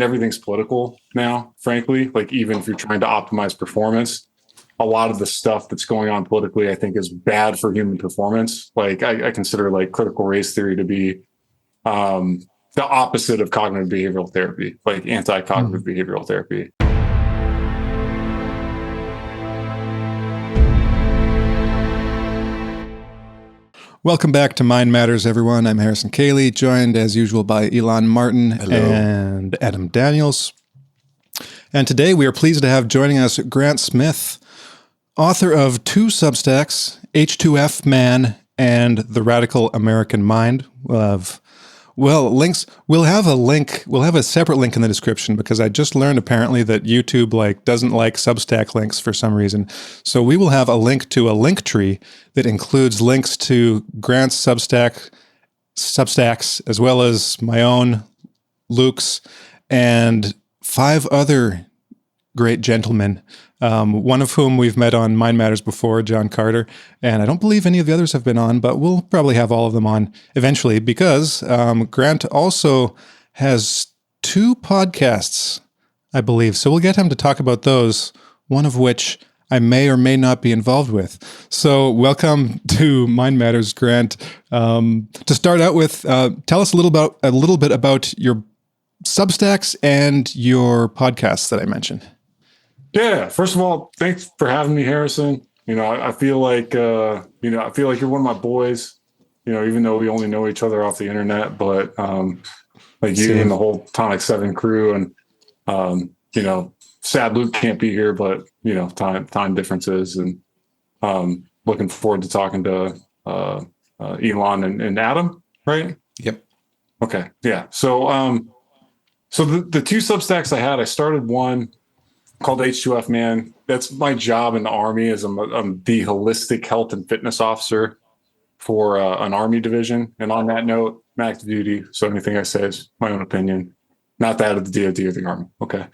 everything's political now, frankly. Like, even if you're trying to optimize performance, a lot of the stuff that's going on politically, I think, is bad for human performance. Like, I consider like critical race theory to be the opposite of cognitive behavioral therapy, like anti-cognitive behavioral therapy. Welcome back to Mind Matters, everyone. I'm Harrison Cayley, joined as usual by Elon Martin and Adam Daniels. And today we are pleased to have joining us Grant Smith, author of two Substacks, H2F Man and The Radical American Mind. Links. We'll have a link. We'll have a separate link in the description because I just learned apparently that YouTube doesn't like Substack links for some reason. So we will have a link to a link tree that includes links to Grant's Substacks, as well as my own, Luke's, and 5 other great gentlemen, one of whom we've met on Mind Matters before, John Carter, and I don't believe any of the others have been on, but we'll probably have all of them on eventually because Grant also has 2 podcasts, I believe. So we'll get him to talk about those, one of which I may or may not be involved with. So welcome to Mind Matters, Grant. To start out with, tell us a little bit about your Substacks and your podcasts that I mentioned. Yeah. First of all, thanks for having me, Harrison. I feel like you're one of my boys, even though we only know each other off the internet, but like you and the whole Tonic 7 crew and, sad Luke can't be here, but time differences, and looking forward to talking to Elon and Adam, right? Yep. Okay. Yeah. So the 2 Substacks I started one called H2F Man. That's my job in the Army, as I'm the holistic health and fitness officer for an Army division. And on that note, I'm active duty, so anything I say is my own opinion, not that of the DoD or the Army. Okay.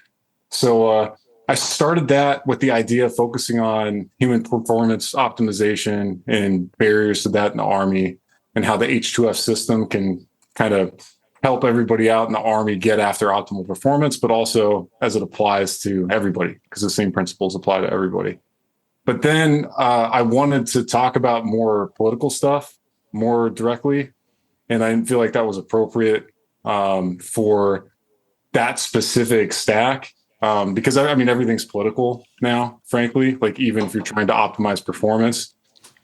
So I started that with the idea of focusing on human performance optimization and barriers to that in the Army, and how the H2F system can kind of help everybody out in the Army get after optimal performance, but also as it applies to everybody, because the same principles apply to everybody. But then I wanted to talk about more political stuff more directly, and I didn't feel like that was appropriate for that specific stack, because everything's political now, frankly. Like, even if you're trying to optimize performance,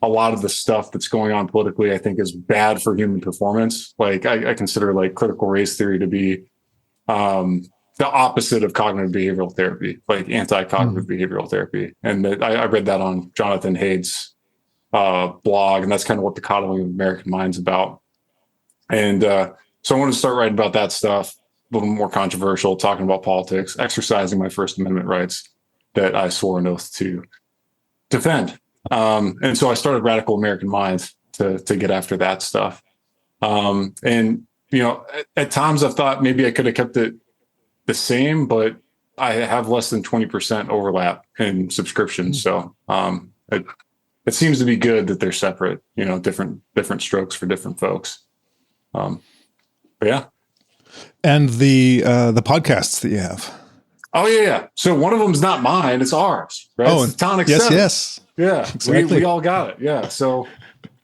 a lot of the stuff that's going on politically, I think, is bad for human performance. Like, I consider like critical race theory to be the opposite of cognitive behavioral therapy, like anti-cognitive behavioral therapy. And I read that on Jonathan Haid's blog, and that's kind of what the coddling of the American mind's about. And so I wanted to start writing about that stuff, a little more controversial, talking about politics, exercising my First Amendment rights that I swore an oath to defend. And so I started Radical American Mind to get after that stuff. And, at times I've thought maybe I could have kept it the same, but I have less than 20% overlap in subscriptions. So it seems to be good that they're separate, different strokes for different folks. But yeah. And the podcasts that you have. Oh yeah. So one of them is not mine, it's ours, right? Oh, it's Tonic yes, 7. yes. Yeah, exactly. We all got it. Yeah. So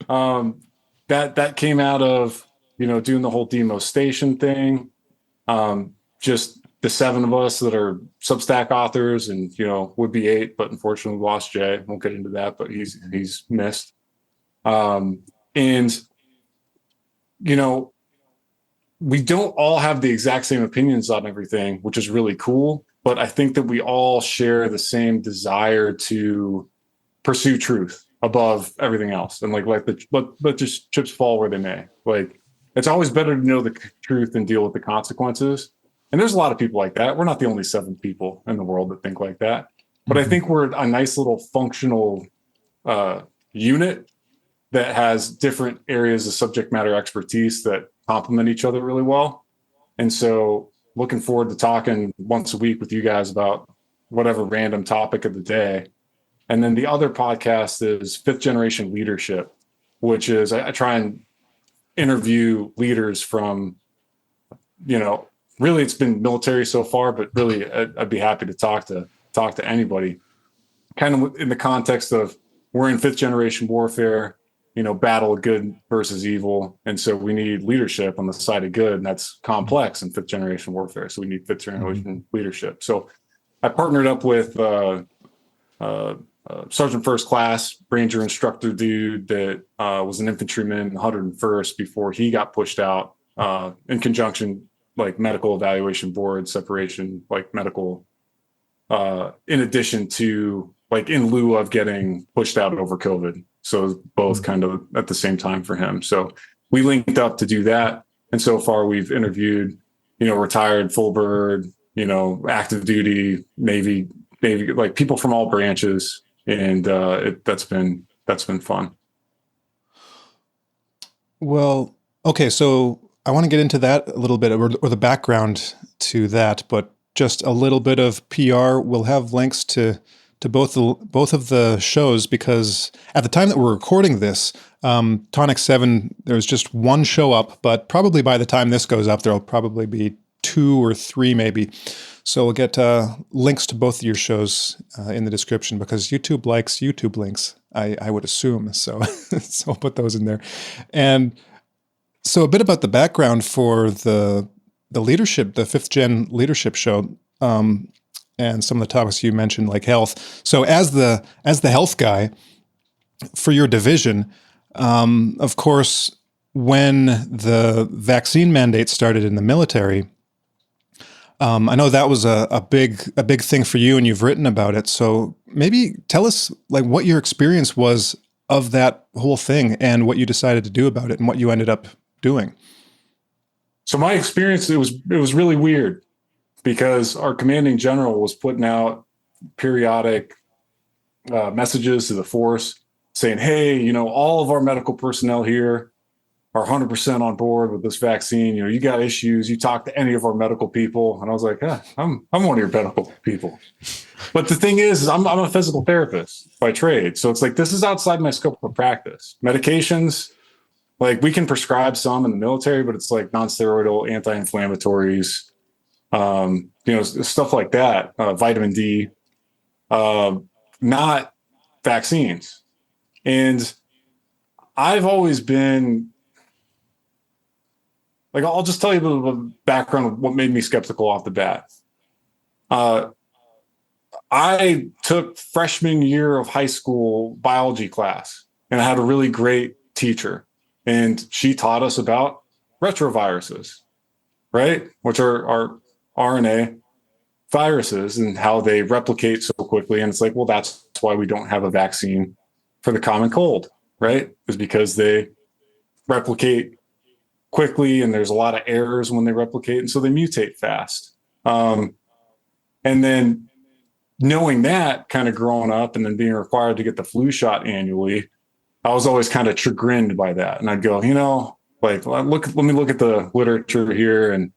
that came out of, doing the whole Demo Station thing. Just the 7 of us that are Substack authors, and, would be 8, but unfortunately lost Jay. Won't get into that, but he's missed. And, we don't all have the exact same opinions on everything, which is really cool. But I think that we all share the same desire to pursue truth above everything else, and let just chips fall where they may. Like, it's always better to know the truth than deal with the consequences. And there's a lot of people like that. We're not the only 7 people in the world that think like that. But I think we're a nice little functional unit that has different areas of subject matter expertise that complement each other really well. And so looking forward to talking once a week with you guys about whatever random topic of the day. And then the other podcast is 5th Generation Leadership, which is I try and interview leaders from, really it's been military so far, but really I'd be happy to talk to anybody, kind of in the context of we're in 5th generation warfare, battle of good versus evil. And so we need leadership on the side of good. And that's complex in 5th generation warfare. So we need 5th generation leadership. So I partnered up with Sergeant First Class, Ranger instructor dude that was an infantryman in the 101st before he got pushed out, in conjunction, like medical evaluation board separation, like medical, in addition to like in lieu of getting pushed out over COVID. So both kind of at the same time for him. So we linked up to do that. And so far we've interviewed, retired, full bird, active duty, Navy, like people from all branches. And that's been fun. Well, okay. So I want to get into that a little bit, or the background to that, but just a little bit of PR. We'll have links to both of the shows, because at the time that we're recording this, Tonic 7, there's just one show up, but probably by the time this goes up, there'll probably be 2 or 3 maybe. So we'll get links to both of your shows in the description, because YouTube likes YouTube links, I would assume. So, so I'll put those in there. And so a bit about the background for the leadership, the 5th Gen leadership show, and some of the topics you mentioned, like health. So as the health guy for your division, of course, when the vaccine mandate started in the military, I know that was a big thing for you, and you've written about it. So maybe tell us like what your experience was of that whole thing and what you decided to do about it and what you ended up doing. So my experience, it was really weird, because our commanding general was putting out periodic messages to the force saying, hey, all of our medical personnel here are 100% on board with this vaccine. You got issues, you talk to any of our medical people. And I was like, I'm one of your medical people. But the thing is I'm a physical therapist by trade. So it's like, this is outside my scope of practice. Medications, like we can prescribe some in the military, but it's like non-steroidal anti-inflammatories, stuff like that, vitamin D, not vaccines. And I've always been like, I'll just tell you a little bit of background of what made me skeptical off the bat. I took freshman year of high school biology class, and I had a really great teacher, and she taught us about retroviruses, right? Which are RNA viruses and how they replicate so quickly. And it's like, well, that's why we don't have a vaccine for the common cold, right? Is because they replicate quickly and there's a lot of errors when they replicate. And so they mutate fast. And then knowing that, kind of growing up and then being required to get the flu shot annually, I was always kind of chagrined by that. And I'd go, like, let me look at the literature here. And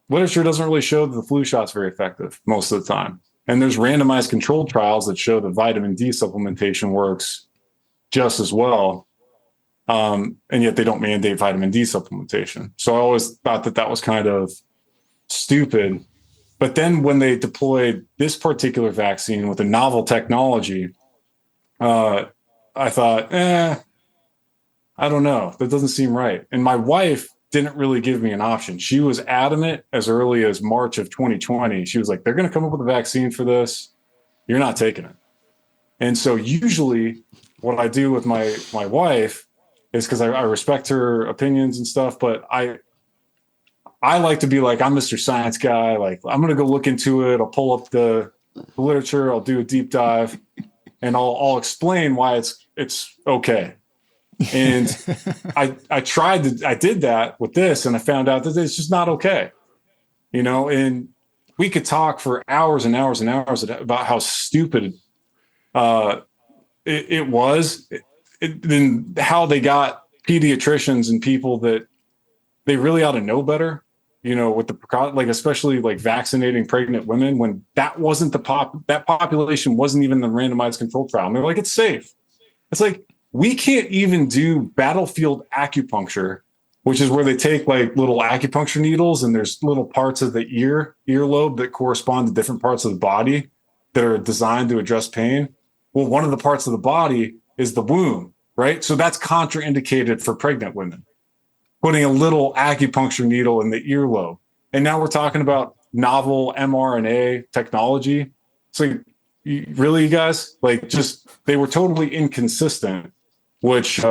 literature doesn't really show that the flu shot's very effective most of the time. And there's randomized controlled trials that show that vitamin D supplementation works just as well. And yet they don't mandate vitamin D supplementation. So I always thought that was kind of stupid. But then when they deployed this particular vaccine with a novel technology, I thought, I don't know. That doesn't seem right. And my wife didn't really give me an option. She was adamant as early as March of 2020. She was like, they're going to come up with a vaccine for this. You're not taking it. And so usually what I do with my wife is, because I respect her opinions and stuff, but I like to be like, I'm Mr. Science guy. Like, I'm going to go look into it. I'll pull up the literature. I'll do a deep dive, and I'll explain why it's okay. And I did that with this, and I found out that it's just not okay, and we could talk for hours and hours and hours about how stupid it was, and how they got pediatricians and people that they really ought to know better, with the, like, especially like vaccinating pregnant women, when that wasn't that population wasn't even the randomized control trial. And they're like, it's safe. It's like, we can't even do battlefield acupuncture which is where they take like little acupuncture needles and there's little parts of the earlobe that correspond to different parts of the body that are designed to address pain. Well, one of the parts of the body is the womb, right? So that's contraindicated for pregnant women, putting a little acupuncture needle in the earlobe. And now we're talking about novel mRNA technology. So really, you guys, like, just, they were totally inconsistent, which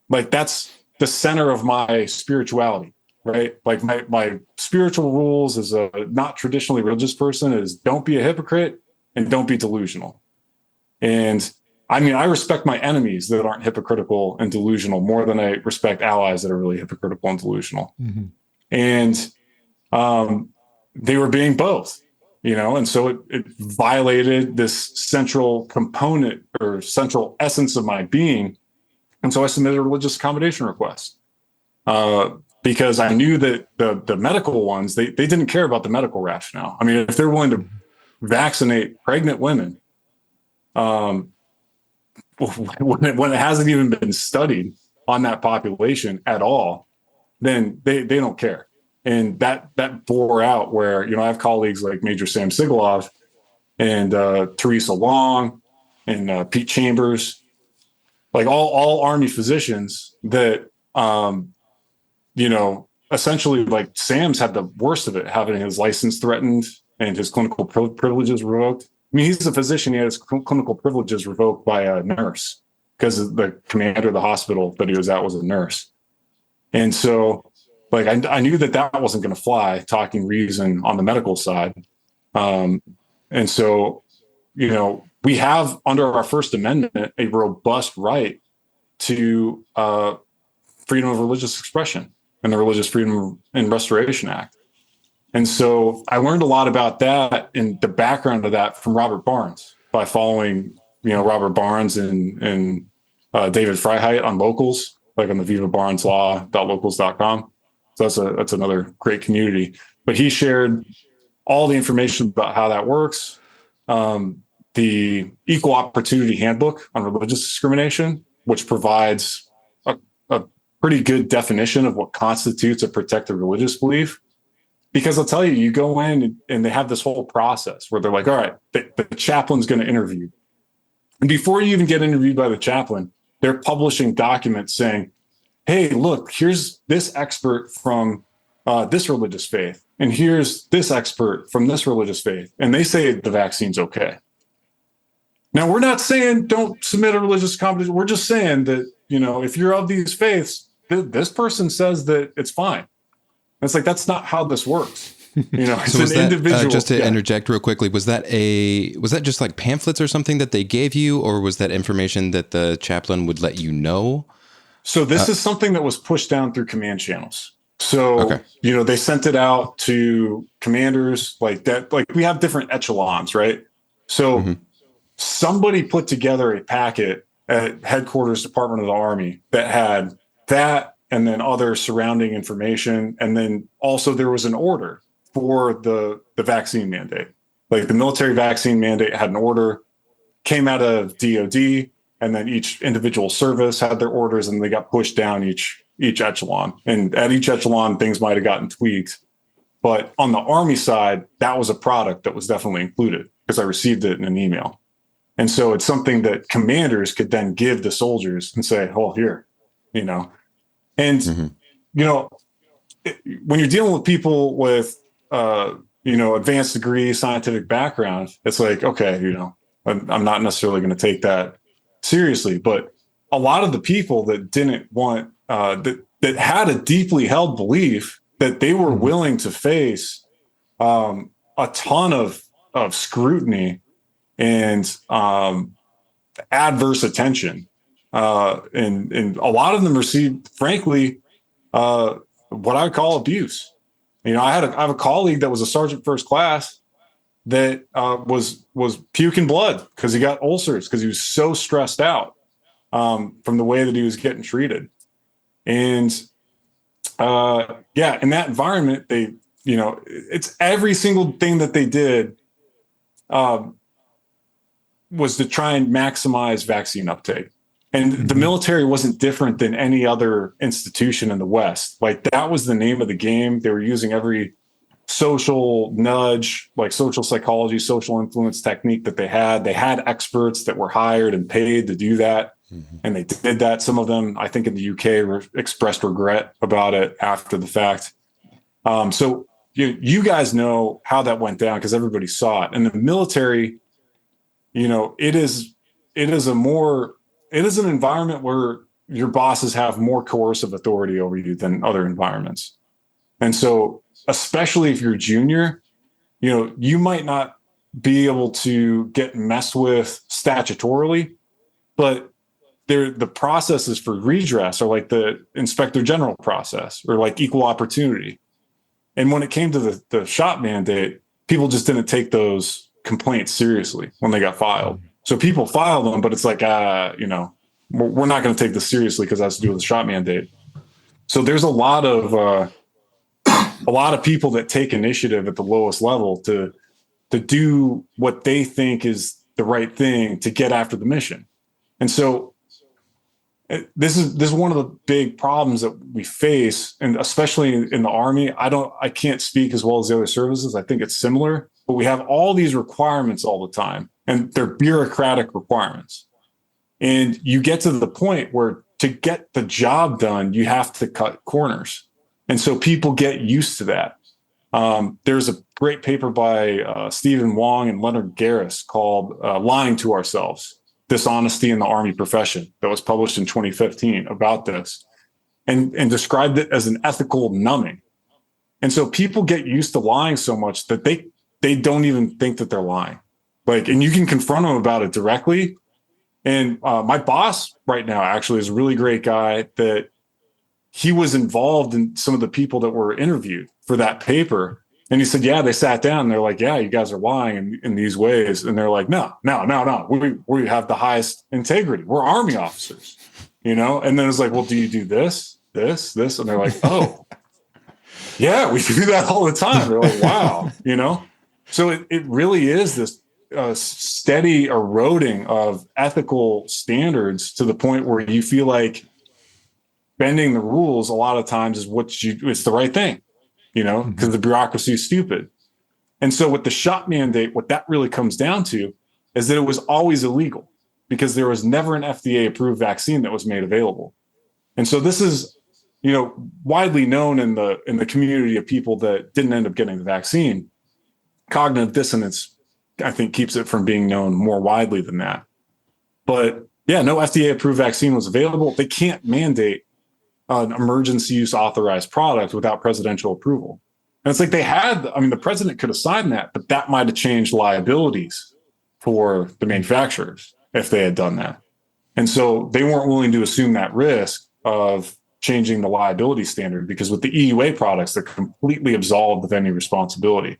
like, that's the center of my spirituality, right? Like my spiritual rules as a not traditionally religious person is don't be a hypocrite and don't be delusional. And I mean, I respect my enemies that aren't hypocritical and delusional more than I respect allies that are really hypocritical and delusional. Mm-hmm. And they were being both, and so it violated this central component or central essence of my being. And so I submitted a religious accommodation request because I knew that the medical ones, they didn't care about the medical rationale. I mean, if they're willing to vaccinate pregnant women, when it hasn't even been studied on that population at all, then they don't care. And that bore out where, I have colleagues like Major Sam Sigelov and Teresa Long and Pete Chambers, like all Army physicians that, essentially, like, Sam's had the worst of it, having his license threatened and his clinical privileges revoked. I mean, he's a physician. He had his clinical privileges revoked by a nurse because the commander of the hospital that he was at was a nurse. And so, like, I knew that wasn't going to fly, talking reason on the medical side. And so, we have under our First Amendment a robust right to freedom of religious expression and the Religious Freedom and Restoration Act. And so I learned a lot about that and the background of that from Robert Barnes by following, Robert Barnes and David Freiheit on Locals, like on the vivabarneslaw.locals.com. So that's another great community. But he shared all the information about how that works. The Equal Opportunity Handbook on Religious Discrimination, which provides a pretty good definition of what constitutes a protected religious belief. Because I'll tell you, you go in and they have this whole process where they're like, all right, the chaplain's going to interview. And before you even get interviewed by the chaplain, they're publishing documents saying, hey, look, here's this expert from this religious faith, and here's this expert from this religious faith, and they say the vaccine's okay. Now, we're not saying don't submit a religious accommodation. We're just saying that, if you're of these faiths, this person says that it's fine. And it's like, that's not how this works. It's so was an that, individual. Just to interject real quickly, was that just like pamphlets or something that they gave you, or was that information that the chaplain would let you know? So this is something that was pushed down through command channels. So, they sent it out to commanders like that. Like, we have different echelons, right? So somebody put together a packet at headquarters Department of the Army that had that and then other surrounding information. And then also there was an order for the vaccine mandate. Like, the military vaccine mandate had an order, came out of DOD, and then each individual service had their orders, and they got pushed down each echelon. And at each echelon, things might have gotten tweaked. But on the Army side, that was a product that was definitely included because I received it in an email. And so it's something that commanders could then give the soldiers and say, oh, here, And, when you're dealing with people with, advanced degree, scientific background, it's like, okay, I'm not necessarily going to take that seriously. But a lot of the people that didn't want, that had a deeply held belief that they were willing to face a ton of scrutiny and adverse attention. And a lot of them received, frankly, what I would call abuse. I have a colleague that was a sergeant first class that was puking blood because he got ulcers because he was so stressed out from the way that he was getting treated. And in that environment, they, it's every single thing that they did was to try and maximize vaccine uptake. And the military wasn't different than any other institution in the West. Like that was the name of the game. They were using every social nudge, like social psychology, social influence technique that they had. They had experts that were hired and paid to do that. And they did that. Some of them, I think in the UK, expressed regret about it after the fact. So you guys know how that went down because everybody saw it. And the military, it is an environment where your bosses have more coercive authority over you than other environments. And so, especially if you're junior, you might not be able to get messed with statutorily, but the processes for redress are like the inspector general process or like equal opportunity. And when it came to the shop mandate, people just didn't take those complaints seriously when they got filed. So people filed them, but it's like, we're not going to take this seriously because it has to do with the shop mandate. So there's a lot of people that take initiative at the lowest level to do what they think is the right thing to get after the mission. And so this is one of the big problems that we face, and especially in the Army. I can't speak as well as the other services. I think it's similar, but we have all these requirements all the time, and they're bureaucratic requirements. And you get to the point where to get the job done, you have to cut corners. And so people get used to that. There's a great paper by Stephen Wong and Leonard Garris called Lying to Ourselves, Dishonesty in the Army Profession, that was published in 2015 about this and described it as an ethical numbing. And so people get used to lying so much that they don't even think that they're lying. And you can confront them about it directly. And my boss right now actually is a really great guy that he was involved in some of the people that were interviewed for that paper. And he said, yeah, they sat down and they're like, yeah, you guys are lying in these ways. And they're like, no. We have the highest integrity. We're Army officers, And then it's like, well, do you do this? And they're like, oh, yeah, we do that all the time. They're like, wow, So it really is this steady eroding of ethical standards to the point where you feel like bending the rules a lot of times is it's the right thing, because the bureaucracy is stupid. And so with the shop mandate, what that really comes down to is that it was always illegal because there was never an FDA approved vaccine that was made available. And so this is, widely known in the community of people that didn't end up getting the vaccine. Cognitive dissonance, I think, keeps it from being known more widely than that. But yeah, no FDA approved vaccine was available. They can't mandate an emergency use authorized product without presidential approval. And it's like the president could have signed that, but that might have changed liabilities for the manufacturers if they had done that. And so they weren't willing to assume that risk of changing the liability standard because with the EUA products, they're completely absolved of any responsibility.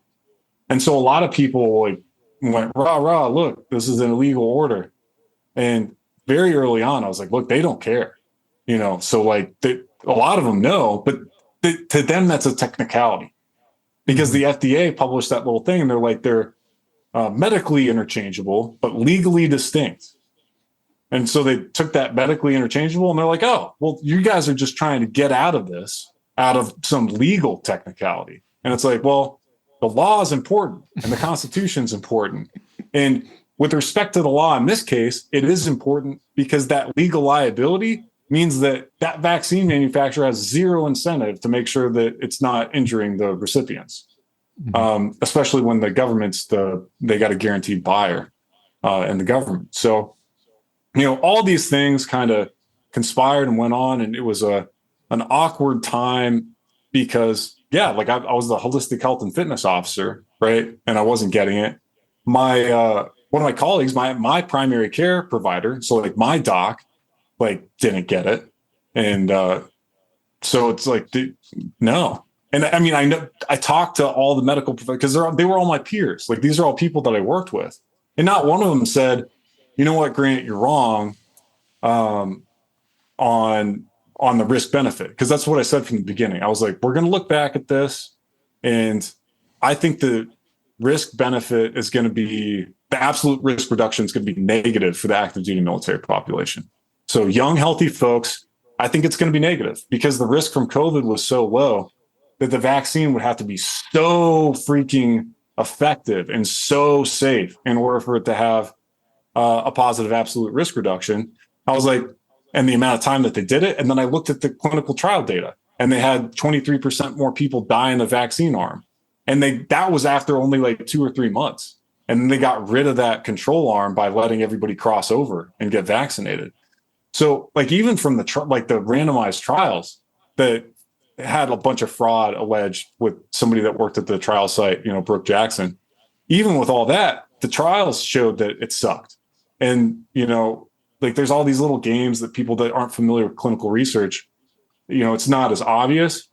And so a lot of people went, rah, look, this is an illegal order. And very early on, I was like, look, they don't care. So a lot of them know, but to them, that's a technicality because the FDA published that little thing and they're like, they're medically interchangeable, but legally distinct. And so they took that medically interchangeable and they're like, oh, well, you guys are just trying to get out of some legal technicality. And it's like, well, the law is important and the Constitution is important. And with respect to the law in this case, it is important because that legal liability means that vaccine manufacturer has zero incentive to make sure that it's not injuring the recipients, especially when the government's they got a guaranteed buyer in the government. So, all these things kind of conspired and went on, and it was an awkward time because, I was the holistic health and fitness officer, right? And I wasn't getting it. My one of my colleagues, my primary care provider, so my doc, didn't get it. And so it's like, no. And I mean, I talked to all the medical professionals because they were all my peers. These are all people that I worked with. And not one of them said, you know what, Grant, you're wrong on the risk benefit. Because that's what I said from the beginning. I was like, we're going to look back at this. And I think the risk benefit is going to be, the absolute risk reduction is going to be negative for the active duty military population. So young, healthy folks, I think it's going to be negative because the risk from COVID was so low that the vaccine would have to be so freaking effective and so safe in order for it to have a positive absolute risk reduction. I was like, and the amount of time that they did it. And then I looked at the clinical trial data and they had 23% more people die in the vaccine arm. And that was after only like 2 or 3 months. And then they got rid of that control arm by letting everybody cross over and get vaccinated. So like even from the randomized trials that had a bunch of fraud alleged with somebody that worked at the trial site, Brooke Jackson, even with all that, the trials showed that it sucked. And, like there's all these little games that people that aren't familiar with clinical research, it's not as obvious.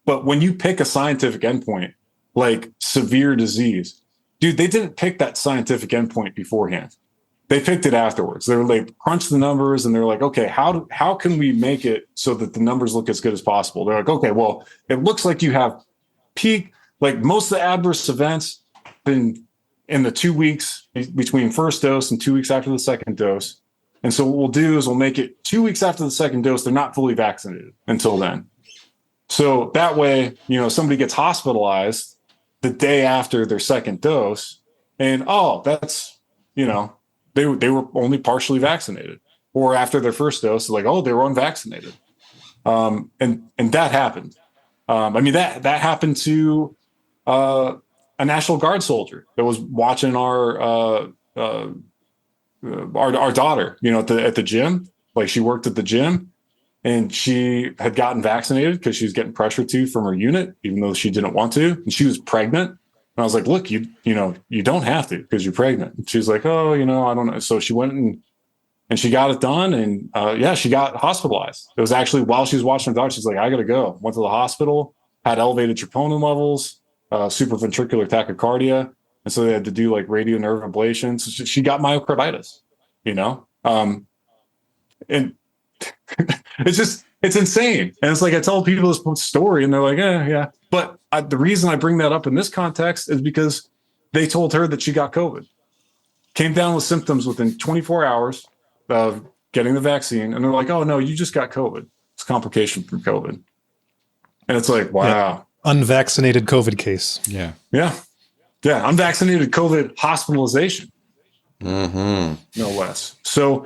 But when you pick a scientific endpoint, like severe disease, dude, they didn't pick that scientific endpoint beforehand. They picked it afterwards. They were like, crunch the numbers, and they're like, okay, how can we make it so that the numbers look as good as possible? They're like, okay, well, it looks like you have peak, like most of the adverse events been in the 2 weeks between first dose and 2 weeks after the second dose. And so what we'll do is we'll make it 2 weeks after the second dose. They're not fully vaccinated until then. So that way, somebody gets hospitalized the day after their second dose, and that's, they were only partially vaccinated, or after their first dose, like, they were unvaccinated. And that happened. That happened to a National Guard soldier that was watching our daughter, at the gym. Like she worked at the gym, and she had gotten vaccinated because she was getting pressure from her unit, even though she didn't want to, and she was pregnant. And I was like, look, you don't have to because you're pregnant. And she's like, I don't know. So she went and she got it done. And she got hospitalized. It was actually while she was watching her daughter, she's like, I got to go. Went to the hospital, had elevated troponin levels, supraventricular tachycardia. And so they had to do like radio nerve ablation. So she got myocarditis, and it's insane. And it's like, I tell people this story and they're like, yeah. But the reason I bring that up in this context is because they told her that she got COVID, came down with symptoms within 24 hours of getting the vaccine. And they're like, oh no, you just got COVID. It's a complication from COVID. And it's like, wow. Yeah. Unvaccinated COVID case. Yeah. Yeah. Yeah. Unvaccinated COVID hospitalization. Mm-hmm. No less. So,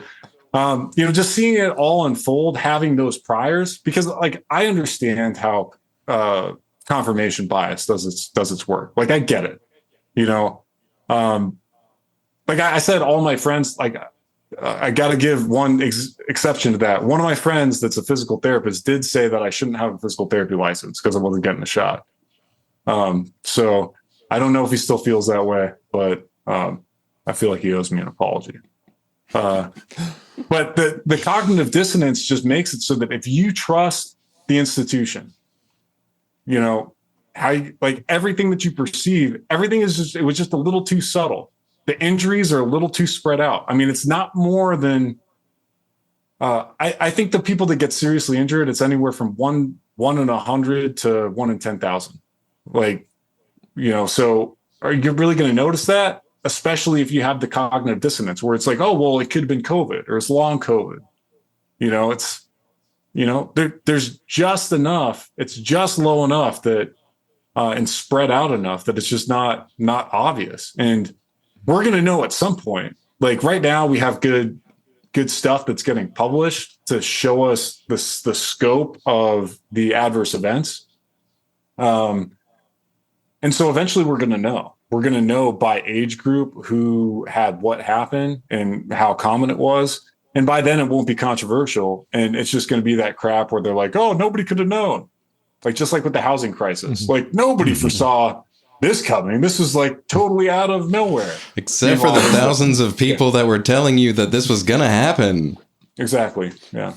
just seeing it all unfold, having those priors, because like I understand how confirmation bias does its work. Like I get it, like I said, all my friends, like I got to give one exception to that. One of my friends that's a physical therapist did say that I shouldn't have a physical therapy license because I wasn't getting a shot. So I don't know if he still feels that way, but I feel like he owes me an apology. But the cognitive dissonance just makes it so that if you trust the institution, like everything that you perceive, everything it was just a little too subtle. The injuries are a little too spread out. I mean, it's not more than, I think the people that get seriously injured, it's anywhere from one in 100 to 1 in 10,000. Like, so are you really going to notice that? Especially if you have the cognitive dissonance where it's like, oh, well, it could have been COVID or it's long COVID. There's just enough. It's just low enough that, and spread out enough that it's just not obvious. And we're going to know at some point. Like right now, we have good stuff that's getting published to show us the scope of the adverse events. And so eventually, we're going to know. We're going to know by age group who had what happen and how common it was. And by then it won't be controversial. And it's just going to be that crap where they're like, oh, nobody could have known. Like, just like with the housing crisis, Mm-hmm. like nobody foresaw this coming. This was like totally out of nowhere. Except for the thousands of people that were telling you that this was going to happen. Exactly. Yeah.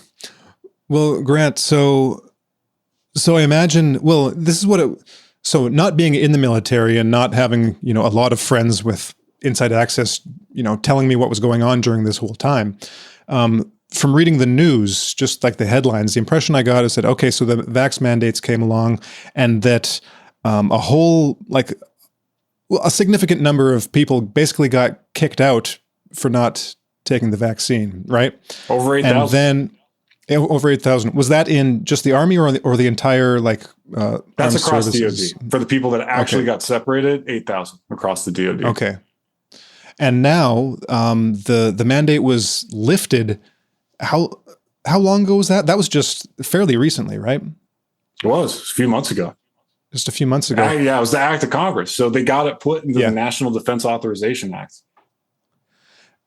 Well, Grant, so I imagine, this is what so not being in the military and not having, a lot of friends with inside access, telling me what was going on during this whole time. From reading the news, just like the headlines, the impression I got is that, okay, so the vax mandates came along and that a significant number of people basically got kicked out for not taking the vaccine, right? Over And 8,000. then over 8,000. Was that in just the Army or the entire like That's armed across services? DoD. For the people that actually Okay. got separated, 8,000 across the DoD. Okay. And now the mandate was lifted. How long ago was that? That was just fairly recently, right? It was a few months ago. Just a few months ago. Yeah, it was the act of Congress. So they got it put into Yeah. the National Defense Authorization Act.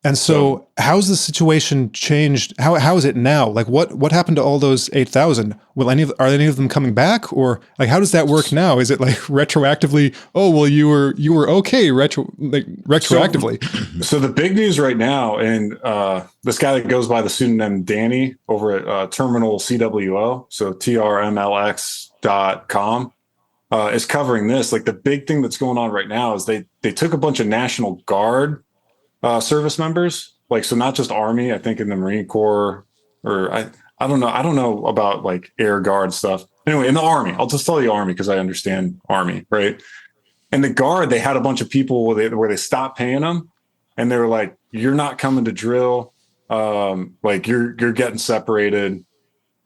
And so how's the situation changed? How is it now? Like what happened to all those 8,000? Are any of them coming back, or like how does that work now? Is it like retroactively? Oh, well, you were okay retroactively. So the big news right now, and this guy that goes by the pseudonym Danny over at Terminal CWO, so trmlx.com, is covering this. Like the big thing that's going on right now is they took a bunch of National Guard service members, like, so not just Army, I think in the Marine Corps, or I don't know about like Air Guard stuff. Anyway, in the Army, I'll just tell you Army because I understand Army, right? And the Guard, they had a bunch of people where they stopped paying them, and they were like, "You're not coming to drill, like you're getting separated."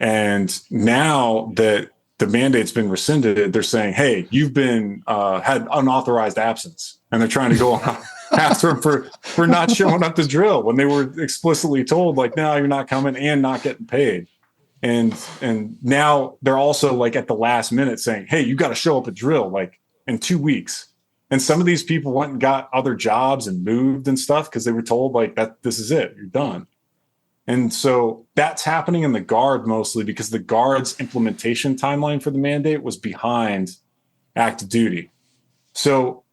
And now that the mandate's been rescinded, they're saying, "Hey, you've been had unauthorized absence," and they're trying to go on. After them for not showing up to drill when they were explicitly told, like, no, you're not coming and not getting paid. And now they're also like at the last minute saying, hey, you got to show up at drill like in 2 weeks. And some of these people went and got other jobs and moved and stuff because they were told like that this is it, you're done. And so that's happening in the Guard mostly because the Guard's implementation timeline for the mandate was behind active duty. So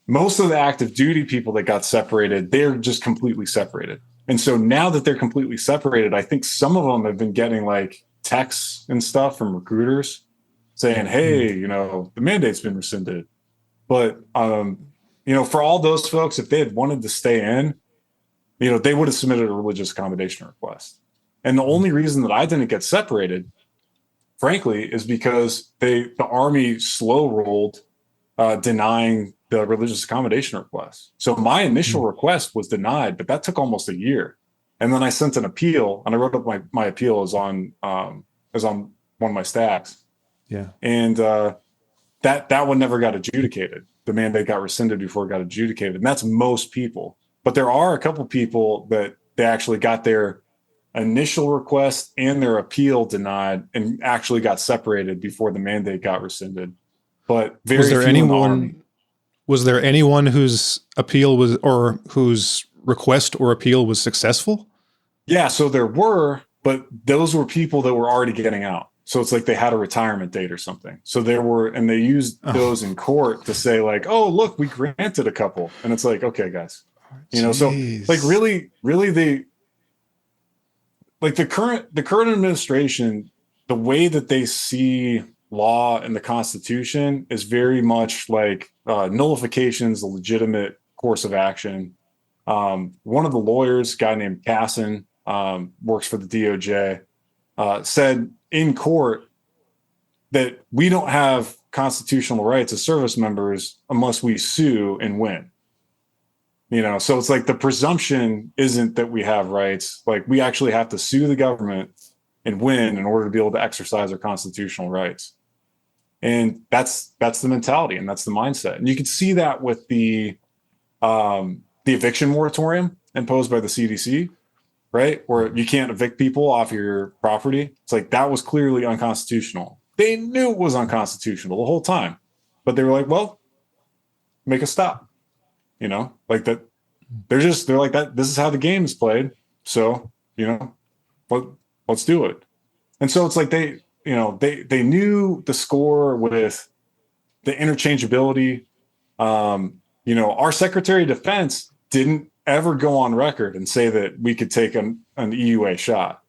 most of the active duty people that got separated, they're just completely separated. And so now that they're completely separated, I think some of them have been getting like texts and stuff from recruiters saying, hey, the mandate's been rescinded. But, for all those folks, if they had wanted to stay in, they would have submitted a religious accommodation request. And the only reason that I didn't get separated, frankly, is because the Army slow rolled denying the religious accommodation request. So my initial request was denied, but that took almost a year. And then I sent an appeal, and I wrote up my appeal is on one of my stacks. Yeah. And that one never got adjudicated. The mandate got rescinded before it got adjudicated. And that's most people. But there are a couple people that they actually got their initial request and their appeal denied and actually got separated before the mandate got rescinded. But was there anyone whose appeal was or whose request or appeal was successful? Yeah, so there were, but those were people that were already getting out. So it's like they had a retirement date or something. So there were, and they used those in court to say like, oh, look, we granted a couple. And it's like, okay, guys, so like really the current administration, the way that they see law and the Constitution is very much like nullification is a legitimate course of action. One of the lawyers, a guy named Casson, works for the DOJ, said in court that we don't have constitutional rights as service members unless we sue and win. So it's like the presumption isn't that we have rights. Like we actually have to sue the government and win in order to be able to exercise our constitutional rights. And that's the mentality and that's the mindset. And you can see that with the eviction moratorium imposed by the CDC, right? Where you can't evict people off your property. It's like that was clearly unconstitutional. They knew it was unconstitutional the whole time, but they were like, well, make a stop. Like that. They're like that. This is how the game is played. So, let's do it. And so it's like they knew the score with the interchangeability. Our Secretary of Defense didn't ever go on record and say that we could take an EUA shot.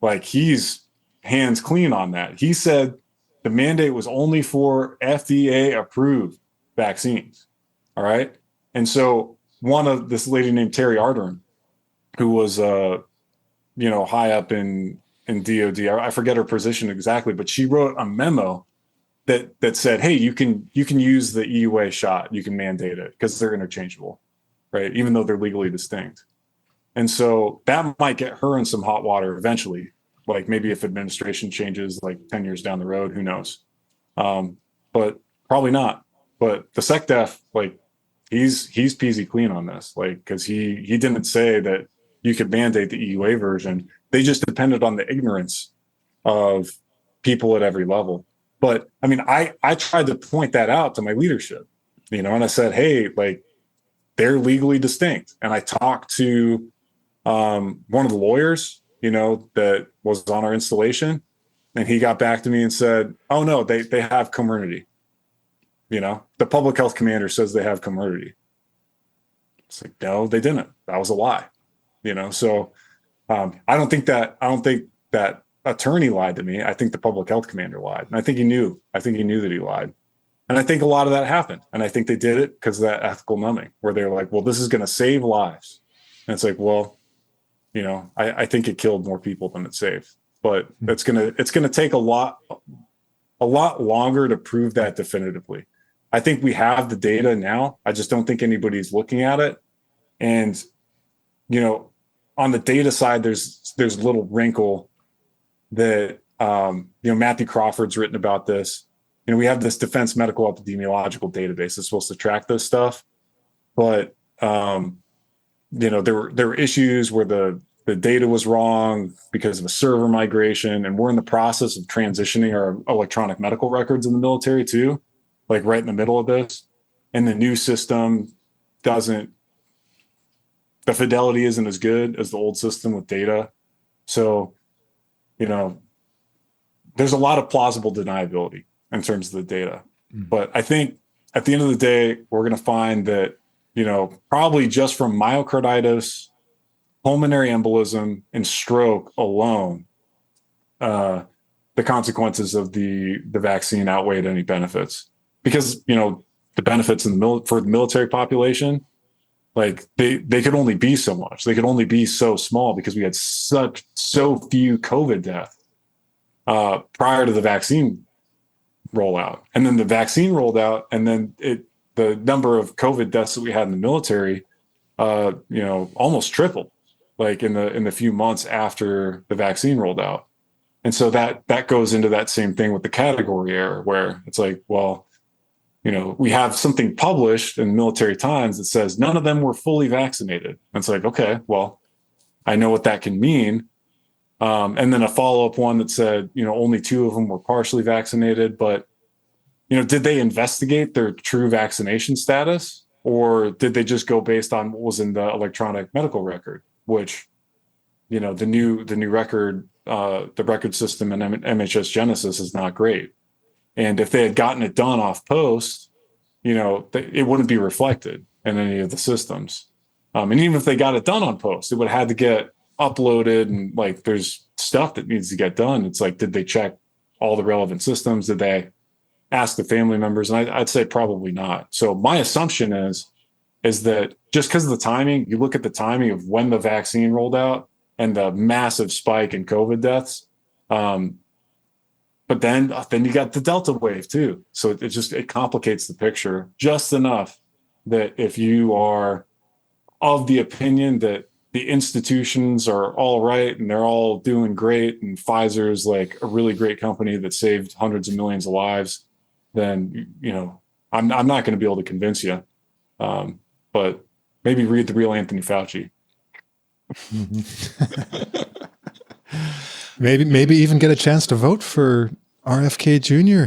Like he's hands clean on that. He said the mandate was only for FDA approved vaccines. All right. And so one of this lady named Terry Arterin, who was, high up in DOD, I forget her position exactly, but she wrote a memo that said, hey, you can use the EUA shot. You can mandate it because they're interchangeable, right? Even though they're legally distinct. And so that might get her in some hot water eventually. Like maybe if administration changes like 10 years down the road, who knows? But probably not. But the SecDef, like he's peasy clean on this, like because he didn't say that you could mandate the EUA version. They just depended on the ignorance of people at every level. But I mean, I tried to point that out to my leadership, and I said, hey, like they're legally distinct. And I talked to one of the lawyers, that was on our installation, and he got back to me and said, oh no, they have commernity. The public health commander says they have commernity. It's like, no, they didn't. That was a lie. So I don't think that attorney lied to me. I think the public health commander lied. And I think he knew that he lied. And I think a lot of that happened. And I think they did it because of that ethical numbing where they're like, well, this is going to save lives. And it's like, well, I think it killed more people than it saved, but it's going to take a lot longer to prove that definitively. I think we have the data now. I just don't think anybody's looking at it. And, on the data side, there's a little wrinkle that, Matthew Crawford's written about this. We have this Defense Medical Epidemiological database that's supposed to track this stuff. But, there were issues where the data was wrong because of a server migration. And we're in the process of transitioning our electronic medical records in the military too, like right in the middle of this. And the new system the fidelity isn't as good as the old system with data. So, there's a lot of plausible deniability in terms of the data. But I think at the end of the day, we're going to find that, probably just from myocarditis, pulmonary embolism, and stroke alone, the consequences of the vaccine outweighed any benefits. Because, the benefits for the military population, like they could only be so much. They could only be so small because we had so few COVID deaths prior to the vaccine rollout. And then the vaccine rolled out, and then the number of COVID deaths that we had in the military, almost tripled, like in the few months after the vaccine rolled out. And so that goes into that same thing with the category error, where it's like, well, we have something published in Military Times that says none of them were fully vaccinated. And it's like, okay, well, I know what that can mean. And then a follow-up one that said, only 2 of them were partially vaccinated, but, did they investigate their true vaccination status, or did they just go based on what was in the electronic medical record, which, the new record, the record system in MHS Genesis is not great. And if they had gotten it done off post, it wouldn't be reflected in any of the systems. And even if they got it done on post, it would have had to get uploaded, and like there's stuff that needs to get done. It's like, did they check all the relevant systems? Did they ask the family members? And I'd say probably not. So my assumption is that just because of the timing, you look at the timing of when the vaccine rolled out and the massive spike in COVID deaths. But then you got the Delta wave too. So it complicates the picture just enough that if you are of the opinion that the institutions are all right and they're all doing great, and Pfizer's like a really great company that saved hundreds of millions of lives, then, I'm not going to be able to convince you. But maybe read the real Anthony Fauci. Maybe even get a chance to vote for RFK Jr.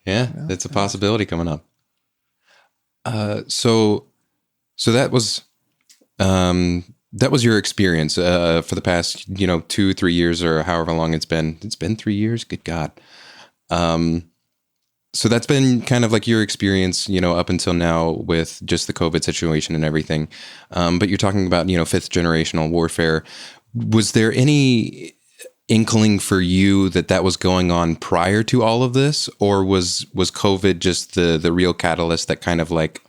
Yeah, that's a possibility coming up. So that was your experience for the past 2-3 years, or however long it's been. It's been 3 years. Good God. So that's been kind of like your experience, up until now with just the COVID situation and everything. But you're talking about, 5th generational warfare. Was there any inkling for you that was going on prior to all of this, or was COVID just the real catalyst that kind of like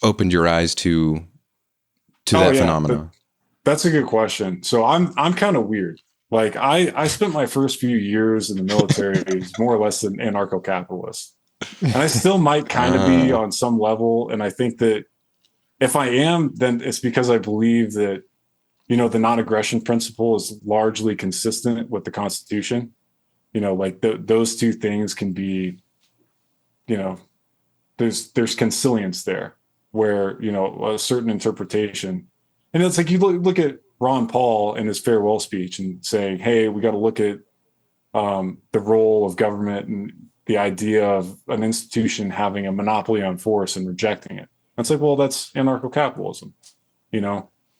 opened your eyes to that phenomenon? That's a good question. So I'm kind of weird. Like I spent my first few years in the military more or less an anarcho-capitalist, and I still might kind of be on some level. And I think that, if I am, then it's because I believe that, the non-aggression principle is largely consistent with the Constitution. Like those two things can be, there's consilience there where, a certain interpretation. And it's like you look at Ron Paul in his farewell speech and saying, hey, we got to look at the role of government and the idea of an institution having a monopoly on force and rejecting it. It's like, well, that's anarcho-capitalism.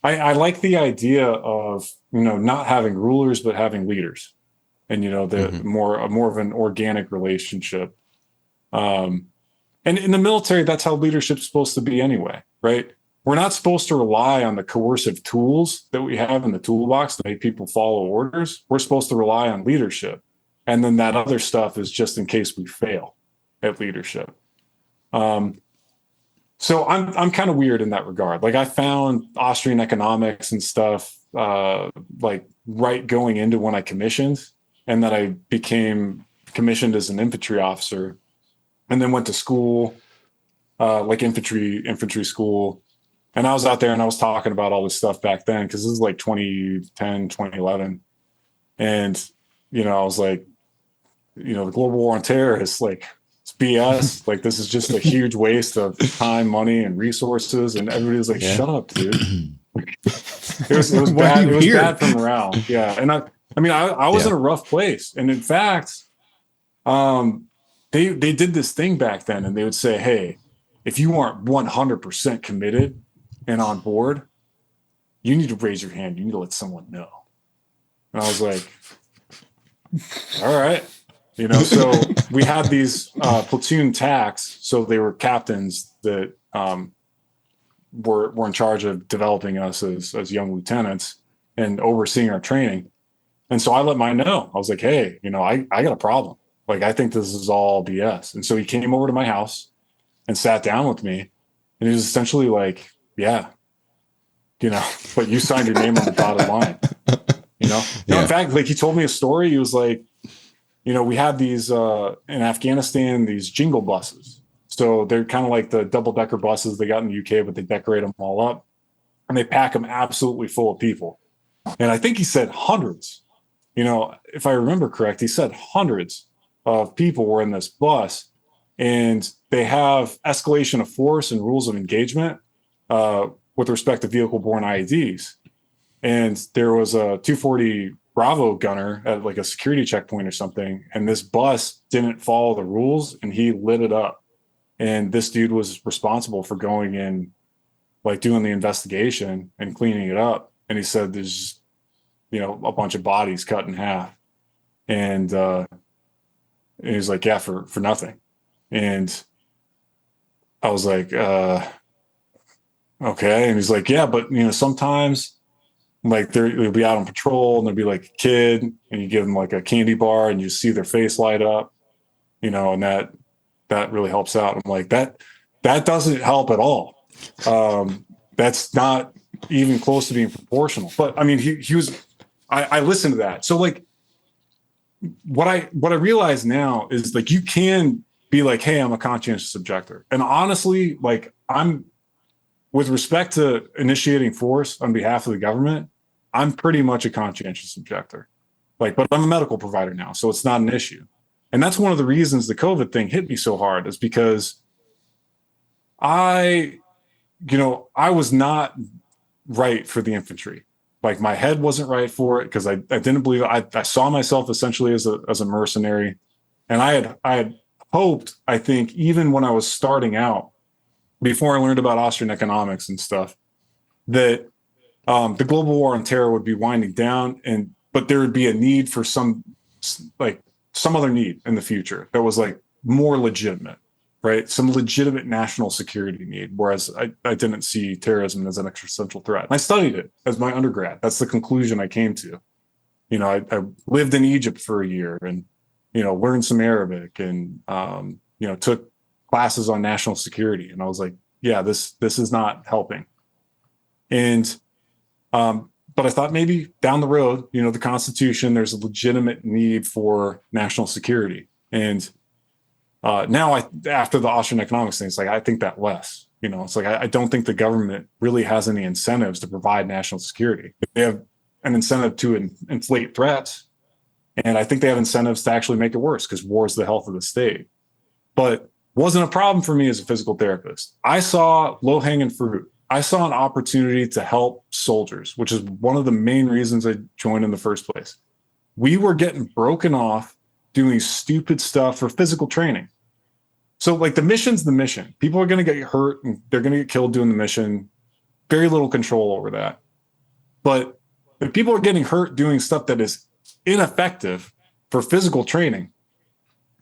I like the idea of, not having rulers, but having leaders, and, the more of an organic relationship. And in the military, that's how leadership's supposed to be anyway, right? We're not supposed to rely on the coercive tools that we have in the toolbox to make people follow orders. We're supposed to rely on leadership. And then that other stuff is just in case we fail at leadership. So I'm kind of weird in that regard. Like I found Austrian economics and stuff like right going into when I commissioned, and then I became commissioned as an infantry officer, and then went to school, like infantry school. And I was out there and I was talking about all this stuff back then, because this is like 2010, 2011. And, I was like, the global war on terror is like, it's BS. Like, this is just a huge waste of time, money, and resources. And everybody was like, shut up, dude. It was bad. It was bad for morale. Yeah. And I was in a rough place. And in fact, they did this thing back then, and they would say, hey, if you aren't 100% committed and on board, you need to raise your hand. You need to let someone know. And I was like, all right. So we had these platoon TACs. So they were captains that were in charge of developing us as young lieutenants and overseeing our training. And so I let mine know. I was like, hey, I got a problem. Like, I think this is all BS. And so he came over to my house and sat down with me. And he was essentially like, yeah, but you signed your name on the dotted line, No, in fact, like he told me a story. He was like, we had these in Afghanistan, these jingle buses. So they're kind of like the double-decker buses they got in the UK, but they decorate them all up and they pack them absolutely full of people. And I think he said hundreds, if I remember correct, he said hundreds of people were in this bus, and they have escalation of force and rules of engagement with respect to vehicle-borne IEDs. And there was a 240 Bravo gunner at like a security checkpoint or something, and this bus didn't follow the rules, and he lit it up. And this dude was responsible for going in, like doing the investigation and cleaning it up. And he said there's, a bunch of bodies cut in half. And he was like, yeah, for nothing. And I was like, okay. And he's like, yeah, but sometimes like they'll be out on patrol and there'll be like a kid, and you give them like a candy bar and you see their face light up, and that really helps out. I'm like, that doesn't help at all. That's not even close to being proportional. But I mean, he was, I listened to that. So like what I realize now is like, you can be like, hey, I'm a conscientious objector. And honestly, like with respect to initiating force on behalf of the government, I'm pretty much a conscientious objector. Like, but I'm a medical provider now, so it's not an issue. And that's one of the reasons the COVID thing hit me so hard, is because I was not right for the infantry. Like, my head wasn't right for it, because I didn't believe it. I saw myself essentially as a mercenary. And I had hoped, I think, even when I was starting out, before I learned about Austrian economics and stuff, that the global war on terror would be winding down, but there would be a need for some other need in the future that was like more legitimate, right? Some legitimate national security need. Whereas I didn't see terrorism as an existential threat. And I studied it as my undergrad. That's the conclusion I came to. I lived in Egypt for a year and, learned some Arabic and, took classes on national security. And I was like, yeah, this is not helping. And, but I thought maybe down the road, the Constitution, there's a legitimate need for national security. And Now, after the Austrian economics thing, it's like, I think that less. It's like, I don't think the government really has any incentives to provide national security. They have an incentive to inflate threats. And I think they have incentives to actually make it worse, because war is the health of the state. But wasn't a problem for me as a physical therapist. I saw low-hanging fruit. I saw an opportunity to help soldiers, which is one of the main reasons I joined in the first place. We were getting broken off doing stupid stuff for physical training. So like, the mission's the mission. People are going to get hurt and they're going to get killed doing the mission. Very little control over that. But if people are getting hurt doing stuff that is ineffective for physical training,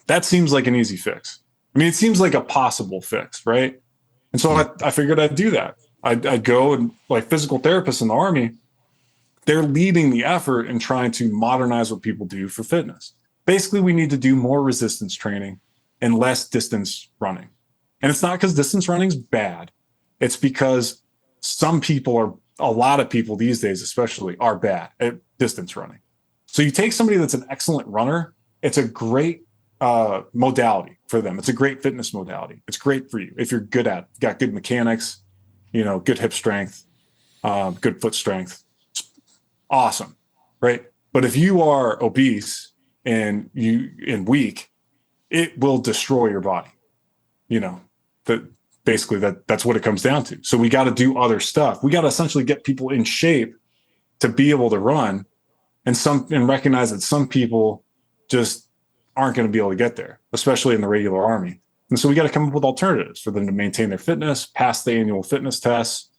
that seems like an easy fix. I mean, it seems like a possible fix, right? And so I figured I'd do that. I'd go, and like, physical therapists in the Army, they're leading the effort in trying to modernize what people do for fitness. Basically, we need to do more resistance training and less distance running. And it's not because distance running is bad. It's because a lot of people these days especially, are bad at distance running. So you take somebody that's an excellent runner, it's a great modality for them. It's a great fitness modality. It's great for you if you're good at it. Got good mechanics, good hip strength, good foot strength. It's awesome, right? But if you are obese and weak, it will destroy your body. That's what it comes down to. So we got to do other stuff. We got to essentially get people in shape to be able to run, and recognize that some people just aren't going to be able to get there, especially in the regular Army. And so we got to come up with alternatives for them to maintain their fitness, pass the annual fitness tests,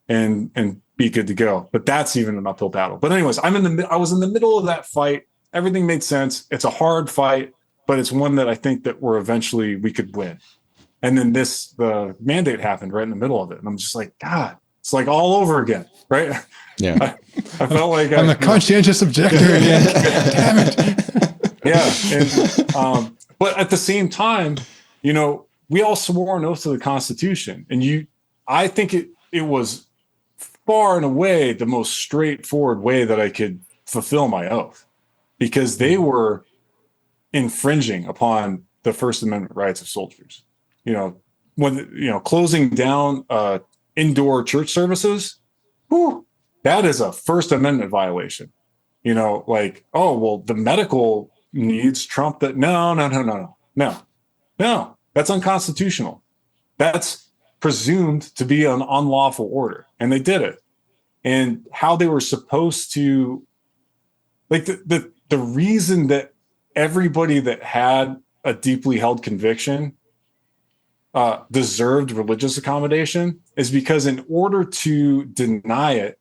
and be good to go. But that's even an uphill battle. But anyways, I was in the middle of that fight. Everything made sense. It's a hard fight, but it's one that I think that we could win. And then the mandate happened right in the middle of it. And I'm just like, God, it's like all over again, right? Yeah. I felt like I'm a conscientious objector again. Damn it. Yeah. But at the same time, we all swore an oath to the Constitution. And I think it was far and away the most straightforward way that I could fulfill my oath, because they were infringing upon the First Amendment rights of soldiers. Closing down indoor church services, that is a First Amendment violation. The medical needs trump that. No, that's unconstitutional. That's presumed to be an unlawful order, and they did it. And how they were supposed to, like, the reason that everybody that had a deeply held conviction deserved religious accommodation is because in order to deny it,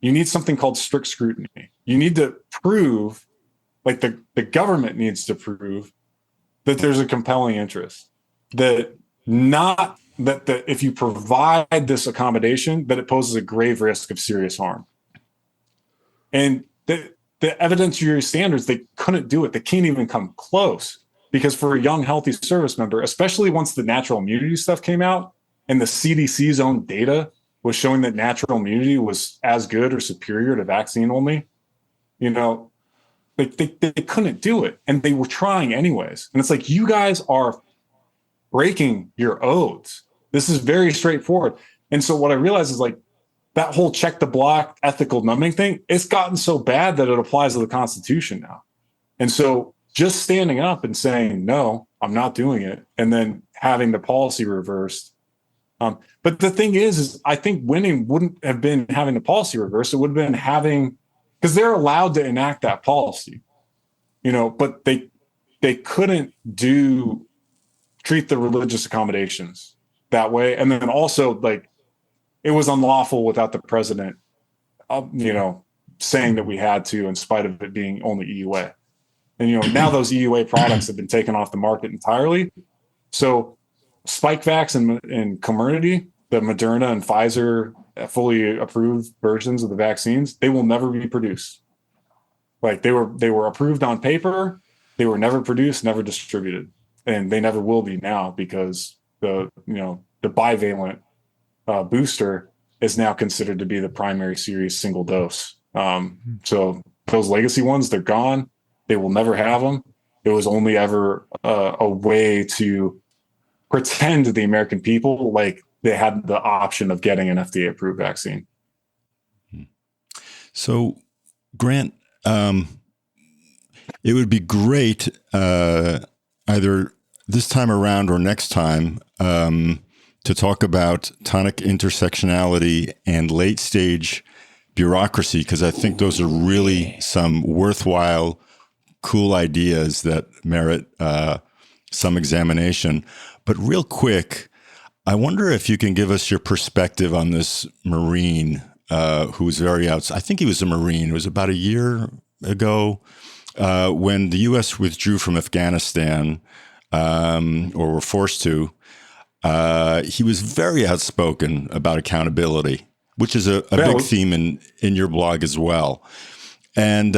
you need something called strict scrutiny. You need to prove, like the government needs to prove, that there's a compelling interest, that if you provide this accommodation, that it poses a grave risk of serious harm. And the evidentiary standards, they couldn't do it. They can't even come close. Because for a young, healthy service member, especially once the natural immunity stuff came out and the CDC's own data was showing that natural immunity was as good or superior to vaccine only, they couldn't do it. And they were trying anyways. And it's like, you guys are breaking your oaths. This is very straightforward. And so what I realized is, like, that whole check the block ethical numbing thing, it's gotten so bad that it applies to the Constitution now. And so just standing up and saying, no, I'm not doing it, and then having the policy reversed. But the thing is I think winning wouldn't have been having the policy reversed. It would have been because they're allowed to enact that policy, but they couldn't treat the religious accommodations that way. And then also, like, it was unlawful without the president, saying that we had to, in spite of it being only EUA. And, now those EUA products have been taken off the market entirely. So Spikevax and Comirnaty, the Moderna and Pfizer fully approved versions of the vaccines, they will never be produced. Like, they were approved on paper. They were never produced, never distributed. And they never will be now, because the bivalent booster is now considered to be the primary series single dose. So those legacy ones, they're gone. They will never have them. it was only ever a way to pretend to the American people like they had the option of getting an FDA approved vaccine. So, Grant, it would be great either this time around or next time to talk about tonic intersectionality and late stage bureaucracy, because I think those are really some worthwhile, cool ideas that merit some examination. But real quick, I wonder if you can give us your perspective on this Marine who was very outside. I think he was a Marine. It was about a year ago when the U.S. withdrew from Afghanistan, or were forced to. He was very outspoken about accountability, which is a big theme in your blog as well, and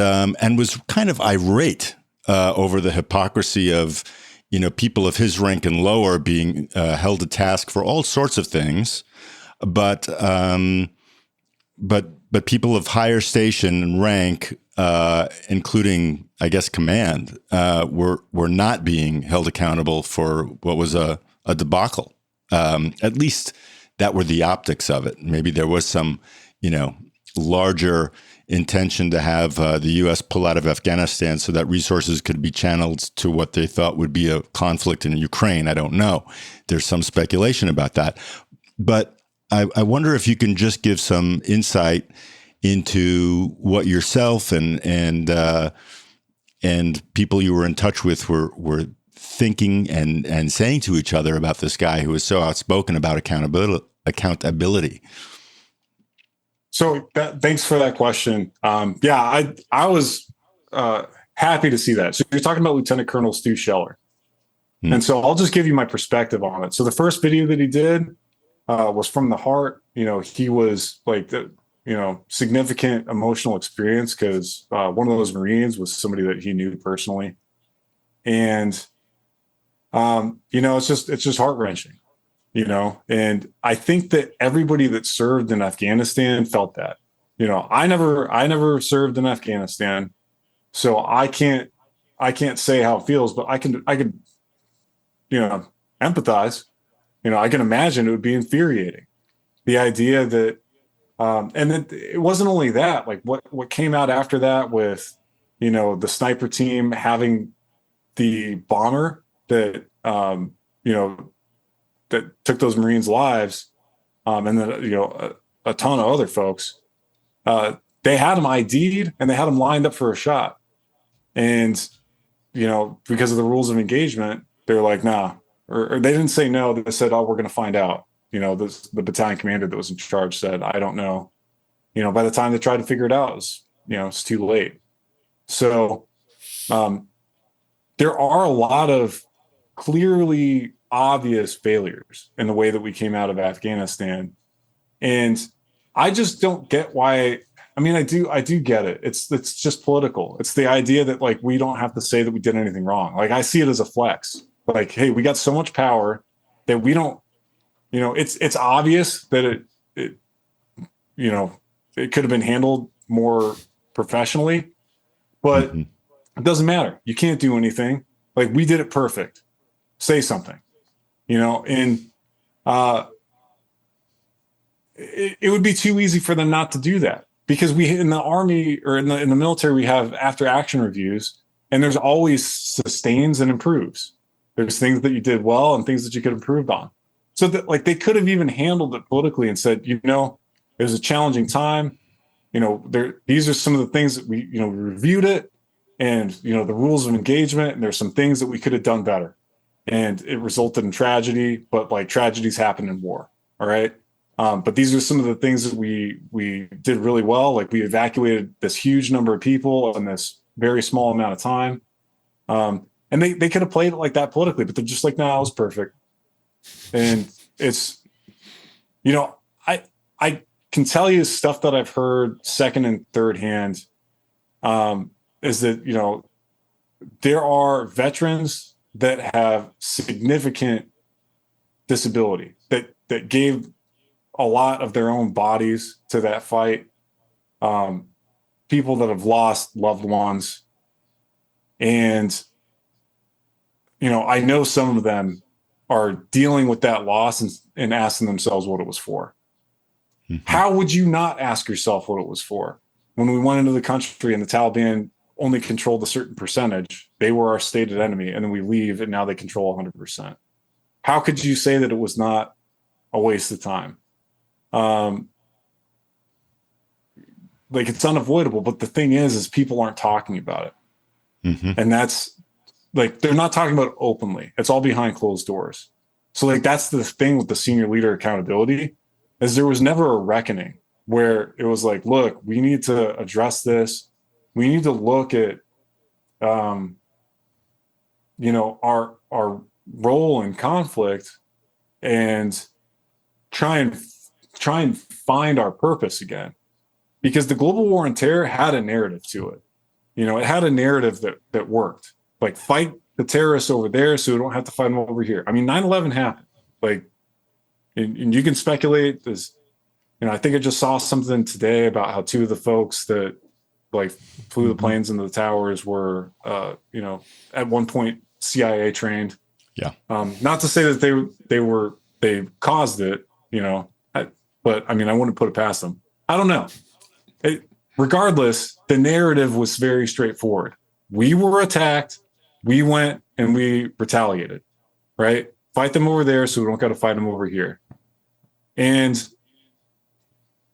was kind of irate over the hypocrisy of, people of his rank and lower being held to task for all sorts of things, but people of higher station and rank, including, I guess, command, were not being held accountable for what was a debacle. At least that were the optics of it. Maybe there was some, larger intention to have the U.S. pull out of Afghanistan so that resources could be channeled to what they thought would be a conflict in Ukraine. I don't know. There's some speculation about that. But I wonder if you can just give some insight into what yourself and people you were in touch with were thinking and saying to each other about this guy who was so outspoken about accountability. So thanks for that question. I was happy to see that. So you're talking about Lieutenant Colonel Stu Scheller. And so I'll just give you my perspective on it. So the first video that he did was from the heart. He was like significant emotional experience because one of those Marines was somebody that he knew personally. And, it's just heart-wrenching. And I think that everybody that served in Afghanistan felt that. I never served in Afghanistan, so I can't say how it feels, but I can empathize. I can imagine it would be infuriating. The idea that, and then it wasn't only that, like what came out after that with, the sniper team having the bomber that, that took those Marines' lives, and then a ton of other folks. They had them ID'd and they had them lined up for a shot, and because of the rules of engagement, they're like, nah, or they didn't say no. They said, oh, we're going to find out. The battalion commander that was in charge said, I don't know. By the time they tried to figure it out, it's too late. So there are a lot of clearly obvious failures in the way that we came out of Afghanistan. And I just don't get why. I mean, I do get it. It's just political. It's the idea that like, we don't have to say that we did anything wrong. Like I see it as a flex. Like, hey, we got so much power that we don't, it's obvious that it could have been handled more professionally, but it doesn't matter. You can't do anything. Like we did it perfect. Say something. And it would be too easy for them not to do that, because we in the Army or in the military, we have after action reviews, and there's always sustains and improves. There's things that you did well and things that you could have improved on. So that like they could have even handled it politically and said, it was a challenging time. These are some of the things that we reviewed it, and the rules of engagement, and there's some things that we could have done better. And it resulted in tragedy, but like tragedies happen in war. All right. But these are some of the things that we did really well. Like we evacuated this huge number of people in this very small amount of time. And they could have played it like that politically, but they're just like, no, it was perfect. And it's, I can tell you stuff that I've heard second and third hand, is that, there are veterans that have significant disability that gave a lot of their own bodies to that fight. People that have lost loved ones, and I know some of them are dealing with that loss and asking themselves what it was for. Mhm. How would you not ask yourself what it was for? When we went into the country and the Taliban only controlled a certain percentage, they were our stated enemy, and then we leave and now they control 100%. How could you say that it was not a waste of time? Like, it's unavoidable, but the thing is people aren't talking about it. Mhm. And that's like, they're not talking about it openly. It's all behind closed doors. So like, that's the thing with the senior leader accountability, is there was never a reckoning where it was like, look, we need to address this. We need to look at, our role in conflict and try and find our purpose again. Because the global war on terror had a narrative to it. It had a narrative that worked. Like, fight the terrorists over there so we don't have to fight them over here. I mean, 9/11 happened. Like, and you can speculate this. I think I just saw something today about how two of the folks that like flew the planes into the towers were, at one point CIA trained. Yeah. Not to say that they caused it, but I mean, I wouldn't put it past them. I don't know. Regardless, the narrative was very straightforward. We were attacked. We went and we retaliated, right? Fight them over there so we don't got to fight them over here. And,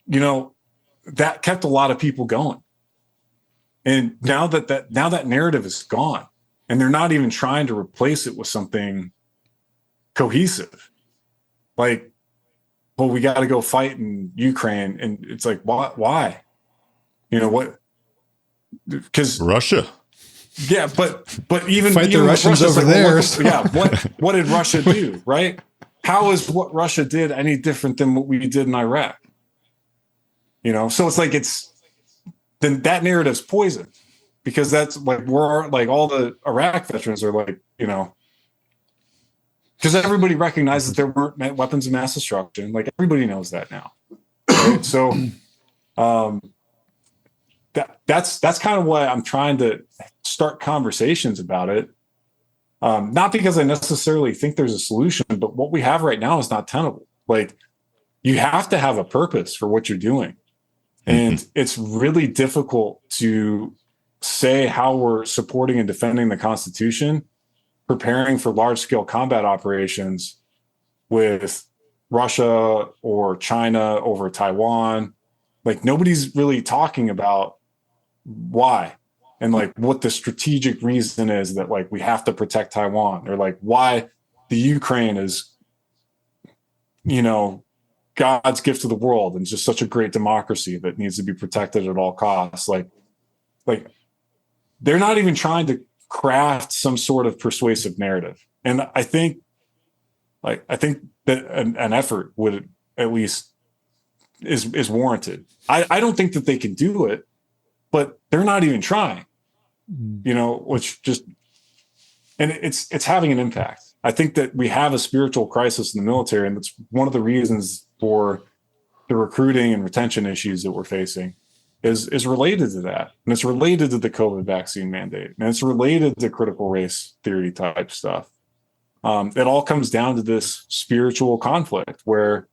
that kept a lot of people going. And now that narrative is gone, and they're not even trying to replace it with something cohesive. Like, well, we got to go fight in Ukraine. And it's like, why? What? Because Russia. Yeah, but even fight the Russians over there. What did Russia do, right? How is what Russia did any different than what we did in Iraq? So it's like then that narrative's poisoned, because that's like we're like all the Iraq veterans are like, because everybody recognizes there weren't weapons of mass destruction. Like, everybody knows that now, right? So that's kind of why I'm trying to start conversations about it. Not because I necessarily think there's a solution, but what we have right now is not tenable. Like, you have to have a purpose for what you're doing. And it's really difficult to say how we're supporting and defending the Constitution, preparing for large scale combat operations with Russia or China over Taiwan. Like, nobody's really talking about why and like what the strategic reason is that like we have to protect Taiwan, or like why the Ukraine is, God's gift to the world and just such a great democracy that needs to be protected at all costs. Like they're not even trying to craft some sort of persuasive narrative. And I think that an effort would at least is warranted. I don't think that they can do it, but they're not even trying, which just, and it's having an impact. I think that we have a spiritual crisis in the military, and that's one of the reasons for the recruiting and retention issues that we're facing is related to that. And it's related to the COVID vaccine mandate, and it's related to critical race theory type stuff. It all comes down to this spiritual conflict where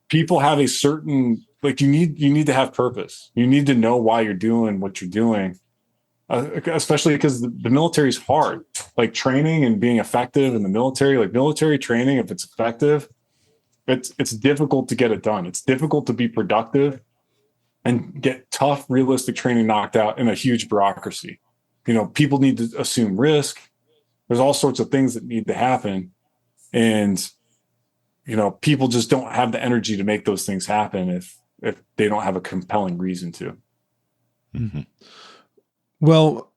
people have a certain, like, you need to have purpose. You need to know why you're doing what you're doing, especially because the military is hard. Like, training and being effective in the military, like military training, if it's effective, it's difficult to get it done. It's difficult to be productive and get tough, realistic training knocked out in a huge bureaucracy. People need to assume risk. There's all sorts of things that need to happen. And, people just don't have the energy to make those things happen if they don't have a compelling reason to. Mm-hmm. Well,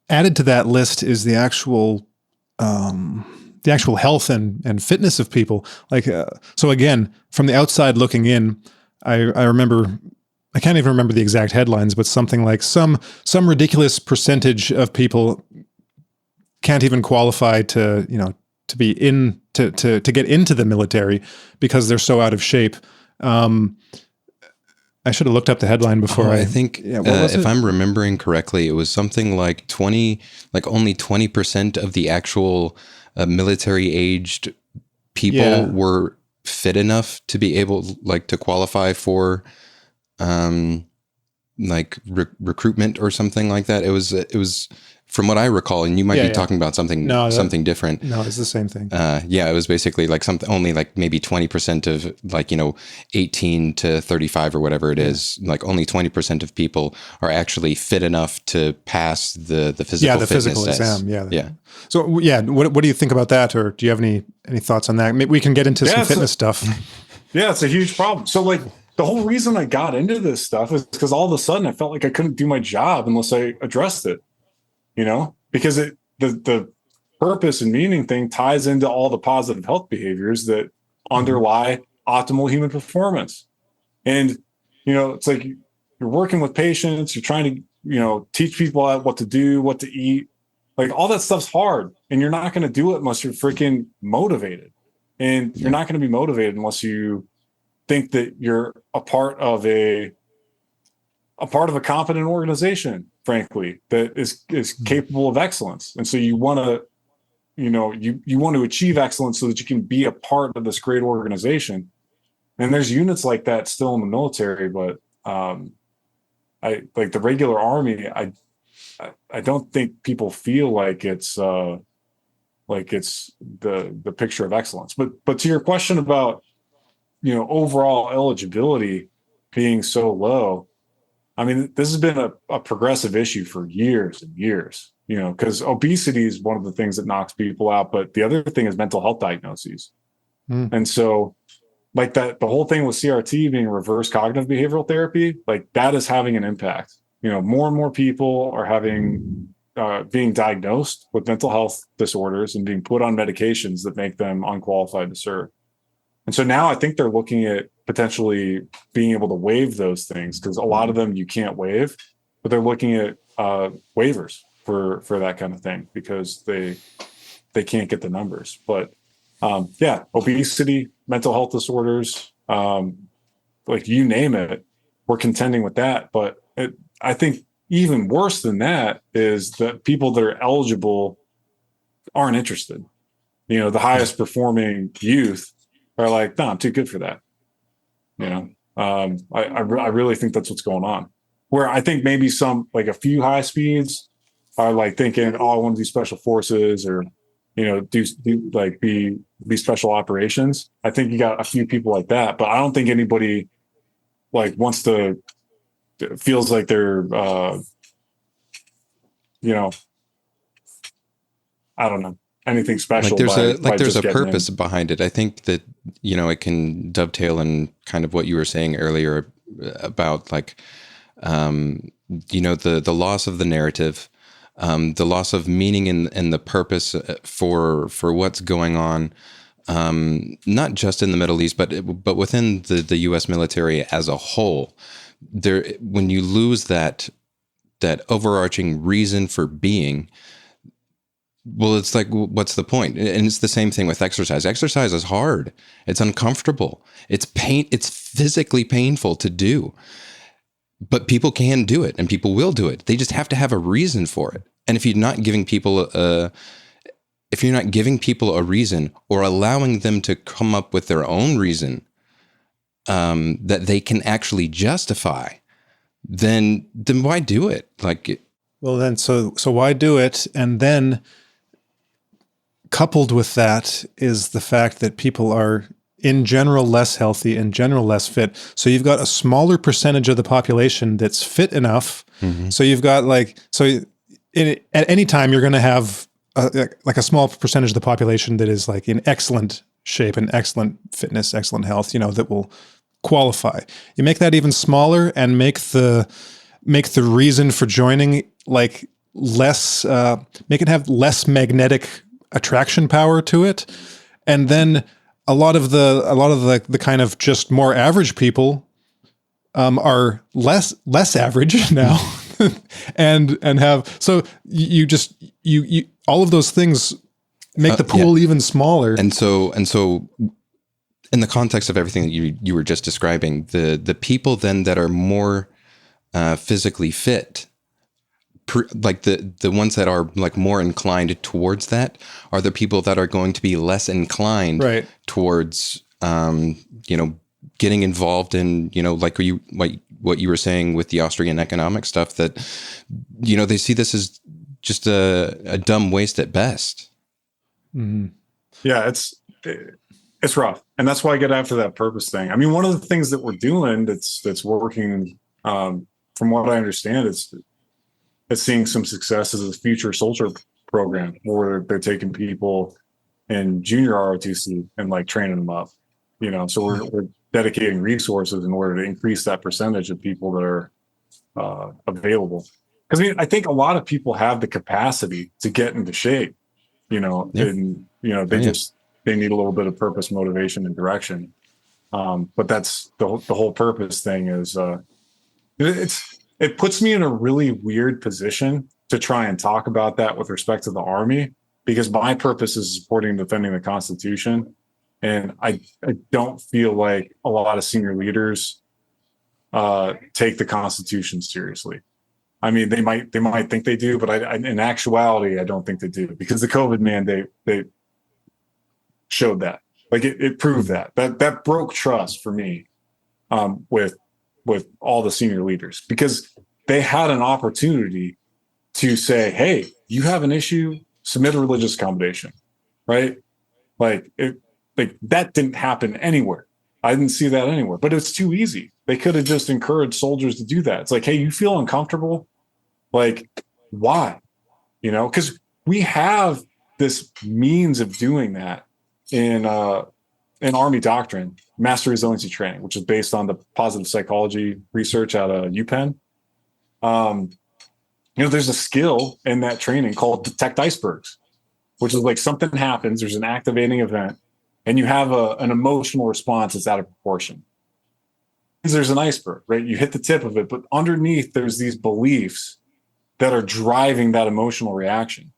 added to that list is the actual health and fitness of people. Like, so again, from the outside looking in, I remember, I can't even remember the exact headlines, but something like some ridiculous percentage of people can't even qualify to be in to get into the military because they're so out of shape. I should have looked up the headline before. I think if I'm remembering correctly, it was something like only 20% of the actual military aged people were fit enough to be able to qualify for recruitment or something like that. It was from what I recall, and you might be talking about something different. No, it's the same thing. It was basically only maybe 20% of 18 to 35 or whatever it is. Like only 20% of people are actually fit enough to pass the physical the physical test. exam. Yeah. So what do you think about that, or do you have any thoughts on that? Maybe we can get into some fitness stuff. Yeah, it's a huge problem. So the whole reason I got into this stuff is because all of a sudden I felt like I couldn't do my job unless I addressed it. Because the purpose and meaning thing ties into all the positive health behaviors that underlie optimal human performance. And, it's like you're working with patients, you're trying to, teach people what to do, what to eat. Like all that stuff's hard, and you're not going to do it unless you're freaking motivated. And you're not going to be motivated unless you think that you're a part of a competent organization, frankly, that is capable of excellence. And so you want to, you want to achieve excellence so that you can be a part of this great organization. And there's units like that still in the military, but I like the regular Army. I don't think people feel like it's the picture of excellence. But to your question about, overall eligibility being so low, I mean, this has been a progressive issue for years and years, because obesity is one of the things that knocks people out. But the other thing is mental health diagnoses. And so the whole thing with CRT being reverse cognitive behavioral therapy, that is having an impact. More and more people are being diagnosed with mental health disorders and being put on medications that make them unqualified to serve. And so now I think they're looking at potentially being able to waive those things, because a lot of them you can't waive, but they're looking at waivers for that kind of thing because they can't get the numbers. But obesity, mental health disorders, you name it, we're contending with that. But I think even worse than that is that people that are eligible aren't interested. The highest performing youth are like, no, I'm too good for that. I really think that's what's going on. Where I think maybe a few high speeds are thinking, oh, I want to do special forces or, be special operations. I think you got a few people like that, but I don't think anybody feels like they're, I don't know, anything special. There's a purpose behind it. I think that, it can dovetail in kind of what you were saying earlier about the loss of the narrative, the loss of meaning and the purpose for what's going on, not just in the Middle East, but within the U.S. military as a whole. When you lose that overarching reason for being, well, it's what's the point? And it's the same thing with exercise. Exercise is hard. It's uncomfortable. It's physically painful to do. But people can do it, and people will do it. They just have to have a reason for it. And if you're not giving people a reason, or allowing them to come up with their own reason that they can actually justify, then why do it? So why do it? And then coupled with that is the fact that people are in general less healthy, in general less fit. So you've got a smaller percentage of the population that's fit enough. Mm-hmm. So you've got at any time you're going to have a small percentage of the population that is in excellent shape and excellent fitness, excellent health, that will qualify. You make that even smaller and make the reason for joining less, make it have less magnetic attraction power to it. And then a lot of the kind of just more average people are less average now and have, so you all of those things make the pool even smaller. And so in the context of everything that you were just describing, the people then that are more physically fit, like the ones that are like more inclined towards that, are the people that are going to be less inclined Right. towards getting involved in, like what you were saying with the Austrian economic stuff, that they see this as just a dumb waste at best. Mm-hmm. Yeah, it's rough, and that's why I get after that purpose thing. I mean, one of the things that we're doing that's working, from what I understand, it's seeing some success as a future soldier program where they're taking people in junior ROTC and like training them up. So we're dedicating resources in order to increase that percentage of people that are available. Because I think a lot of people have the capacity to get into shape, and they need a little bit of purpose, motivation, and direction. But that's the whole purpose thing is it puts me in a really weird position to try and talk about that with respect to the Army, because my purpose is supporting and defending the Constitution. And I don't feel like a lot of senior leaders take the Constitution seriously. I mean, they might think they do, but in actuality, I don't think they do, because the COVID mandate, they showed that. Like it proved that broke trust for me with all the senior leaders, because they had an opportunity to say, hey, you have an issue, submit a religious accommodation, right? Like that didn't happen anywhere. I didn't see that anywhere, but it's too easy. They could have just encouraged soldiers to do that. It's like, hey, you feel uncomfortable? Like, why? Because we have this means of doing that in Army doctrine, master resiliency training, which is based on the positive psychology research out of UPenn. There's a skill in that training called detect icebergs, which is like something happens, there's an activating event, and you have an emotional response that's out of proportion. There's an iceberg, right? You hit the tip of it, but underneath there's these beliefs that are driving that emotional reaction.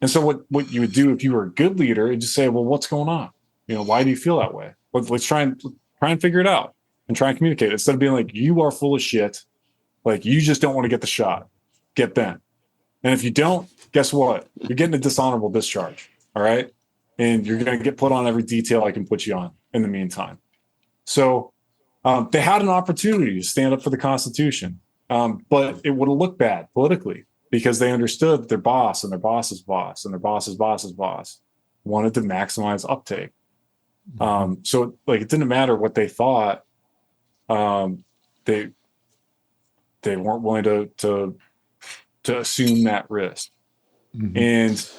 And so what you would do if you were a good leader is just say, well, what's going on? Why do you feel that way? Let's try and figure it out and try and communicate, instead of being like, you are full of shit. Like, you just don't want to get the shot. Get bent. And if you don't, guess what? You're getting a dishonorable discharge. All right. And you're going to get put on every detail I can put you on in the meantime. So they had an opportunity to stand up for the Constitution, but it would have looked bad politically, because they understood that their boss and their boss's boss and their boss's boss's boss wanted to maximize uptake. So like, it didn't matter what they thought. They weren't willing to assume that risk. Mm-hmm. And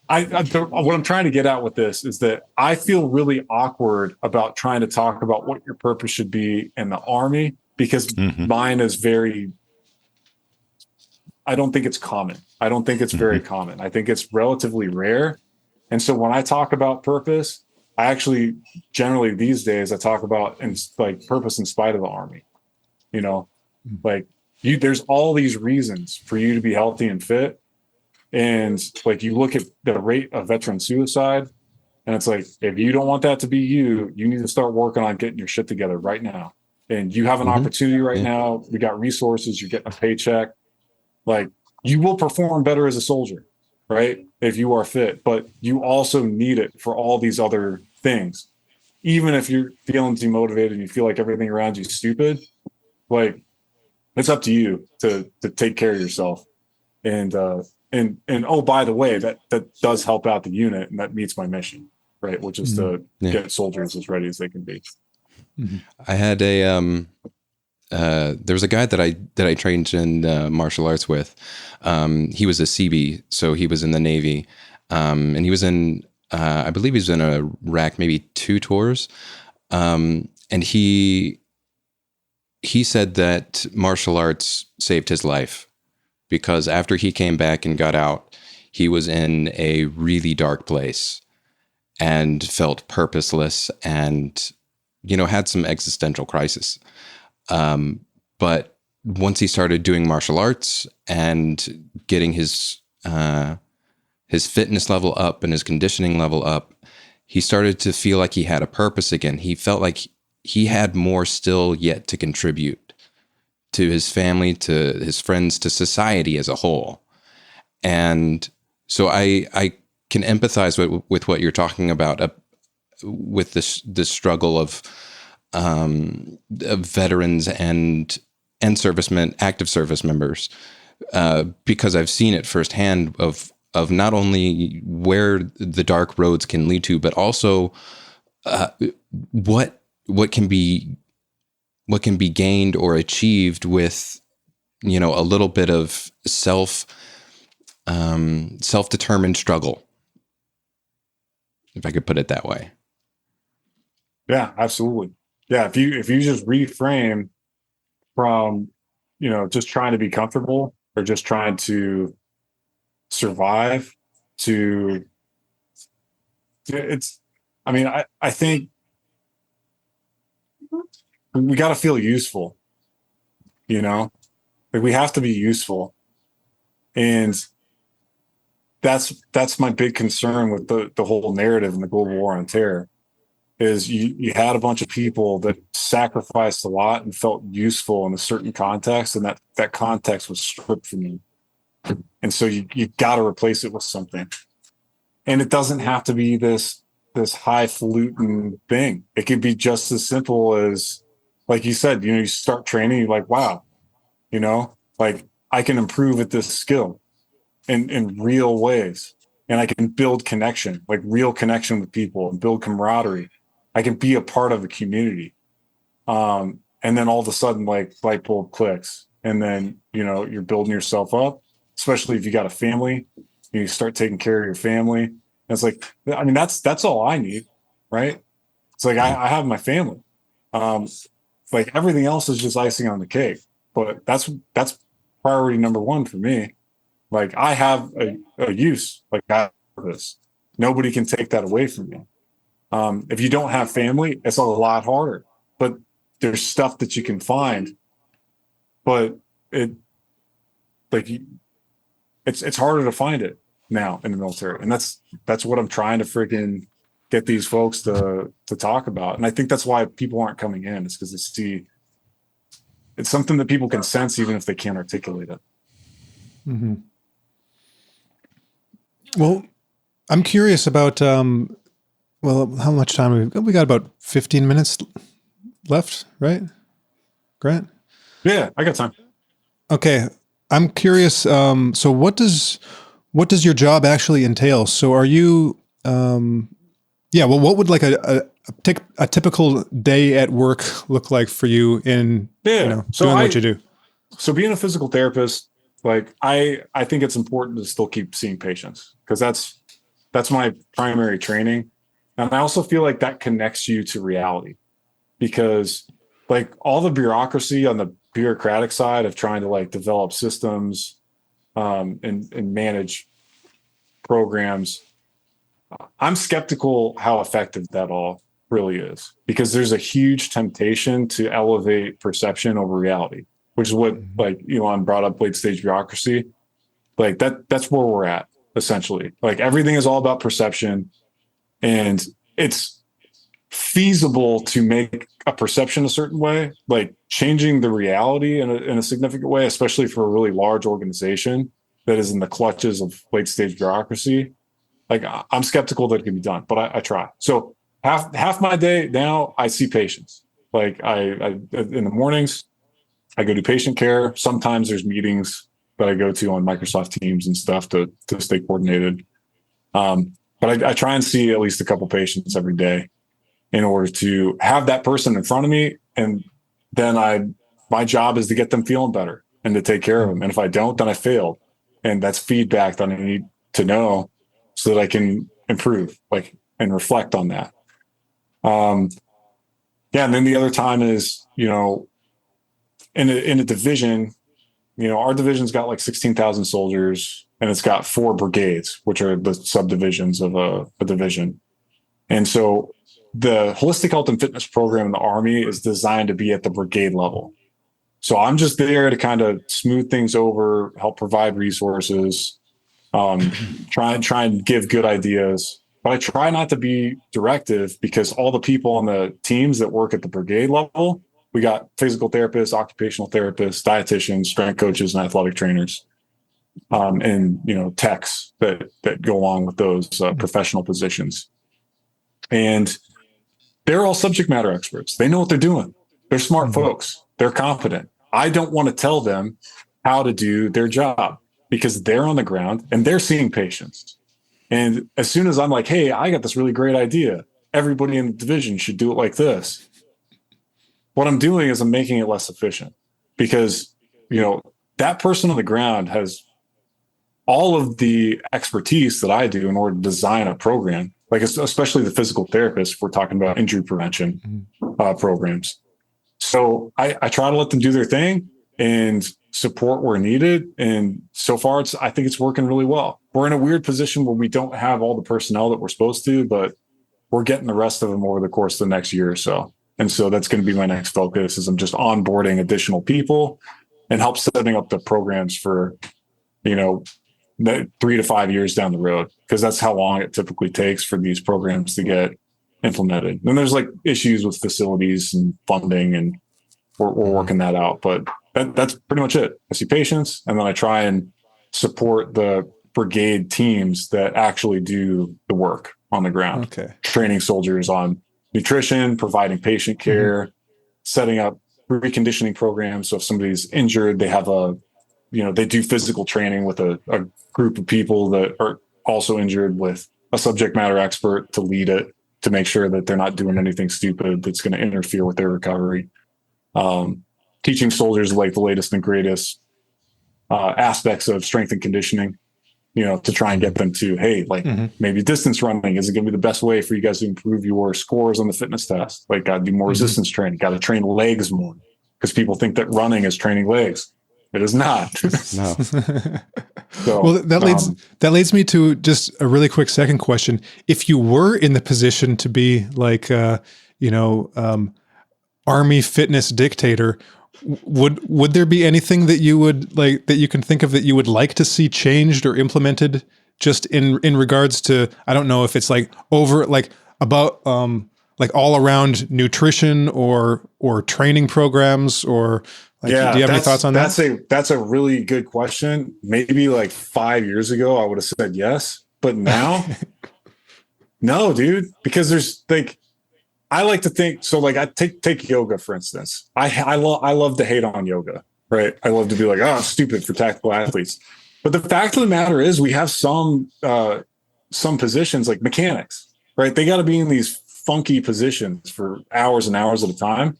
what I'm trying to get at with this is that I feel really awkward about trying to talk about what your purpose should be in the Army, because mine is I don't think it's common. I don't think it's very common. I think it's relatively rare. And so when I talk about purpose, I actually generally these days I talk about purpose in spite of the Army. There's all these reasons for you to be healthy and fit. And like, you look at the rate of veteran suicide, and it's like, if you don't want that to be you need to start working on getting your shit together right now. And you have an opportunity right now. We got resources. You're getting a paycheck. Like, you will perform better as a soldier, right? If you are fit, but you also need it for all these other things. Even if you're feeling demotivated and you feel like everything around you is stupid, like, it's up to you to take care of yourself. And oh, by the way, that does help out the unit, and that meets my mission, right? Which is to get soldiers as ready as they can be. Mm-hmm. I had there was a guy that I trained in martial arts with. He was a CB, so he was in the Navy, and he was in I believe he was in Iraq maybe 2 tours, and he said that martial arts saved his life, because after he came back and got out, he was in a really dark place and felt purposeless and, had some existential crisis. But once he started doing martial arts and getting his fitness level up and his conditioning level up, he started to feel like he had a purpose again. He felt like he had more still yet to contribute to his family, to his friends, to society as a whole. And so I can empathize with what you're talking about, with this struggle of veterans and servicemen, active service members, because I've seen it firsthand of not only where the dark roads can lead to, but also what can be gained or achieved with, a little bit of self-determined struggle, if I could put it that way. Yeah, absolutely. Yeah, if you just reframe from, just trying to be comfortable or just trying to survive to it's, I think we got to feel useful, like we have to be useful. And that's my big concern with the whole narrative in the global war on terror is you had a bunch of people that sacrificed a lot and felt useful in a certain context, and that context was stripped from you. And so you got to replace it with something. And it doesn't have to be this highfalutin thing. It could be just as simple as, like you said, you start training, you're like, wow, like I can improve at this skill in real ways. And I can build connection, like real connection with people, and build camaraderie. I can be a part of a community. And then all of a sudden, like light bulb clicks. And then, you're building yourself up, especially if you got a family, you start taking care of your family. And it's like, that's all I need. Right. It's like, I have my family. Like everything else is just icing on the cake, but that's priority number one for me. Like I have a use, like I have this. Nobody can take that away from me. If you don't have family, it's a lot harder, but there's stuff that you can find, but it's harder to find it now in the military. And that's what I'm trying to freaking get these folks to talk about. And I think that's why people aren't coming in, is because they see it's something that people can sense, even if they can't articulate it. Mm-hmm. Well, I'm curious about, how much time we got about 15 minutes left, right? Grant? Yeah, I got time. Okay. I'm curious. So what does your job actually entail? So are you, what would like a typical day at work look like for you in, doing what you do? So being a physical therapist, like I think it's important to still keep seeing patients, because that's my primary training. And I also feel like that connects you to reality, because like all the bureaucracy on the bureaucratic side of trying to like develop systems and manage programs, I'm skeptical how effective that all really is, because there's a huge temptation to elevate perception over reality, which is what like Elon brought up, late stage bureaucracy. Like that's where we're at essentially. Like everything is all about perception, and it's feasible to make a perception a certain way, like changing the reality in a significant way, especially for a really large organization that is in the clutches of late stage bureaucracy. Like I'm skeptical that it can be done, but I try. So half my day now, I see patients. Like I in the mornings, I go to patient care. Sometimes there's meetings that I go to on Microsoft Teams and stuff to stay coordinated. But I try and see at least a couple patients every day in order to have that person in front of me. And then my job is to get them feeling better and to take care of them. And if I don't, then I failed. And that's feedback that I need to know so that I can improve, like, and reflect on that. And then the other time is, in a division, our division's got like 16,000 soldiers, and it's got 4 brigades, which are the subdivisions of a division. And so the holistic health and fitness program in the Army is designed to be at the brigade level. So I'm just there to kind of smooth things over, help provide resources, try and give good ideas. but I try not to be directive because all the people on the teams that work at the brigade level, we got physical therapists, occupational therapists, dietitians, strength coaches, and athletic trainers, and techs that go along with those professional positions. And they're all subject matter experts. They know what they're doing. They're smart folks. They're competent. I don't want to tell them how to do their job because they're on the ground and they're seeing patients. And as soon as I'm like, hey, I got this really great idea, everybody in the division should do it like this. What I'm doing is I'm making it less efficient because, that person on the ground has all of the expertise that I do in order to design a program, like especially the physical therapist, if we're talking about injury prevention programs. So I try to let them do their thing and support where needed. And so far, I think it's working really well. We're in a weird position where we don't have all the personnel that we're supposed to, but we're getting the rest of them over the course of the next year or so. And so that's going to be my next focus is I'm just onboarding additional people and help setting up the programs for, 3 to 5 years down the road, because that's how long it typically takes for these programs to get implemented. And there's like issues with facilities and funding, and we're working that out. But that's pretty much it. I see patients, and then I try and support the brigade teams that actually do the work on the ground. Okay. Training soldiers on nutrition, providing patient care, setting up reconditioning programs. So if somebody's injured, they have they do physical training with a group of people that are also injured with a subject matter expert to lead it, to make sure that they're not doing anything stupid that's going to interfere with their recovery. Teaching soldiers like the latest and greatest aspects of strength and conditioning, to try and get them to, hey, maybe distance running isn't going to be the best way for you guys to improve your scores on the fitness test. Like, got to do more resistance training, got to train legs more, because people think that running is training legs. It is not. No. So, well, that leads me to just a really quick second question. If you were in the position to be like, Army fitness dictator, would there be anything that you would like, that you can think of that you would like to see changed or implemented, just in regards to, I don't know if it's like about all around nutrition or training programs, or do you have any thoughts on that? That's a really good question. Maybe like 5 years ago, I would have said yes, but now, no, dude, because there's I like to think, so like I take yoga, for instance. I love to hate on yoga, right? I love to be like, oh, it's stupid for tactical athletes. But the fact of the matter is we have some positions like mechanics, right? They got to be in these funky positions for hours and hours at a time.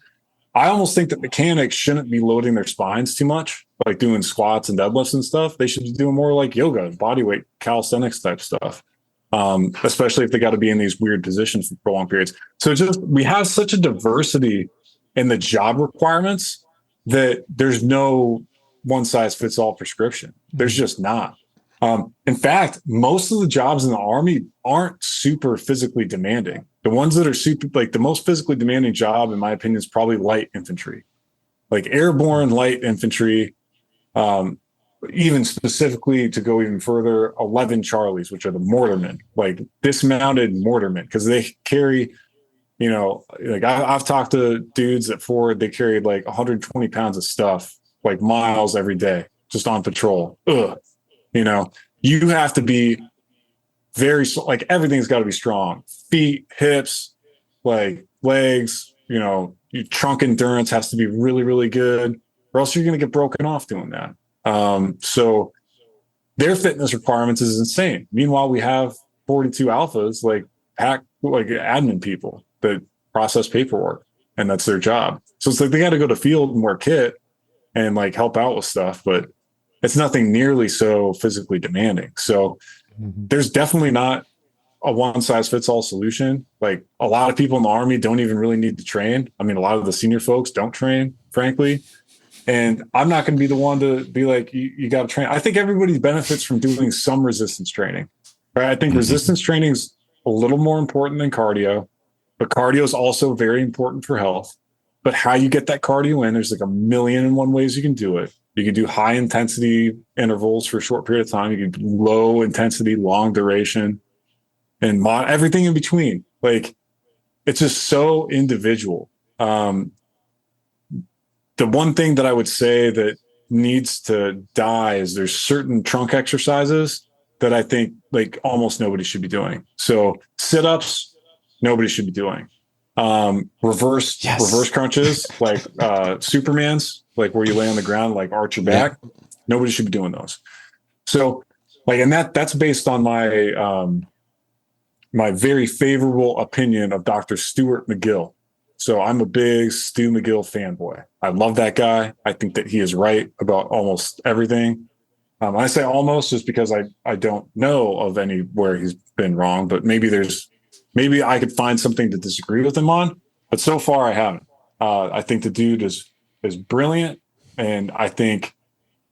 I almost think that mechanics shouldn't be loading their spines too much, like doing squats and deadlifts and stuff. They should be doing more like yoga and body weight calisthenics type stuff, especially if they got to be in these weird positions for prolonged periods. So we have such a diversity in the job requirements that there's no one size fits all prescription. There's just not. In fact, most of the jobs in the Army aren't super physically demanding. The ones that are the most physically demanding job, in my opinion, is probably light infantry, like airborne light infantry. Even specifically, to go even further, 11 Charlies, which are the mortarmen, like dismounted mortarmen, because they carry, I've talked to dudes at Ford, they carried like 120 pounds of stuff, like miles every day, just on patrol. Ugh. You have to be everything's got to be strong. Feet, hips, like legs, your trunk endurance has to be really, really good, or else you're going to get broken off doing that. So their fitness requirements is insane. Meanwhile, we have 42 alphas, like admin people that process paperwork, and that's their job. So it's like they got to go to field and wear kit and like help out with stuff, but it's nothing nearly so physically demanding. So there's definitely not a one size fits all solution. Like, a lot of people in the Army don't even really need to train. I mean, a lot of the senior folks don't train, frankly. And I'm not going to be the one to be like, you got to train. I think everybody benefits from doing some resistance training, right? I think resistance training is a little more important than cardio, but cardio is also very important for health. But how you get that cardio in, there's like 1,000,001 ways you can do it. You can do high intensity intervals for a short period of time. You can do low intensity, long duration. and everything in between. Like, it's just so individual. The one thing that I would say that needs to die is there's certain trunk exercises that I think like almost nobody should be doing. So sit-ups, nobody should be doing. Reverse crunches, like Superman's, like where you lay on the ground, like arch your back. Nobody should be doing those. So like, and that's based on my my very favorable opinion of Dr. Stuart McGill. So I'm a big Stu McGill fanboy. I love that guy. I think that he is right about almost everything. I say almost just because I don't know of anywhere he's been wrong, but maybe I could find something to disagree with him on, but so far I haven't. I think the dude is brilliant. And I think,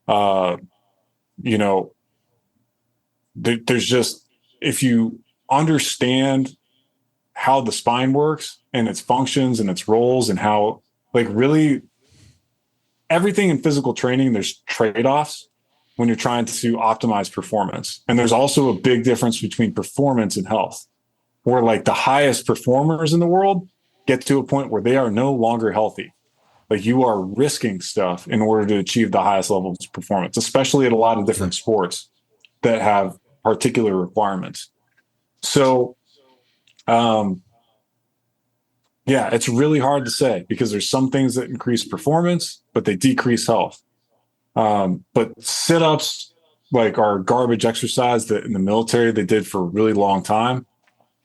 you know, there's just, if you understand how the spine works and its functions and its roles and how, like, really everything in physical training, there's trade-offs when you're trying to optimize performance. And there's also a big difference between performance and health, where like the highest performers in the world get to a point where they are no longer healthy. Like, you are risking stuff in order to achieve the highest levels of performance, especially at a lot of different sports that have particular requirements. So, yeah, it's really hard to say because there's some things that increase performance, but they decrease health. But sit-ups, like, are garbage exercise that in the military they did for a really long time.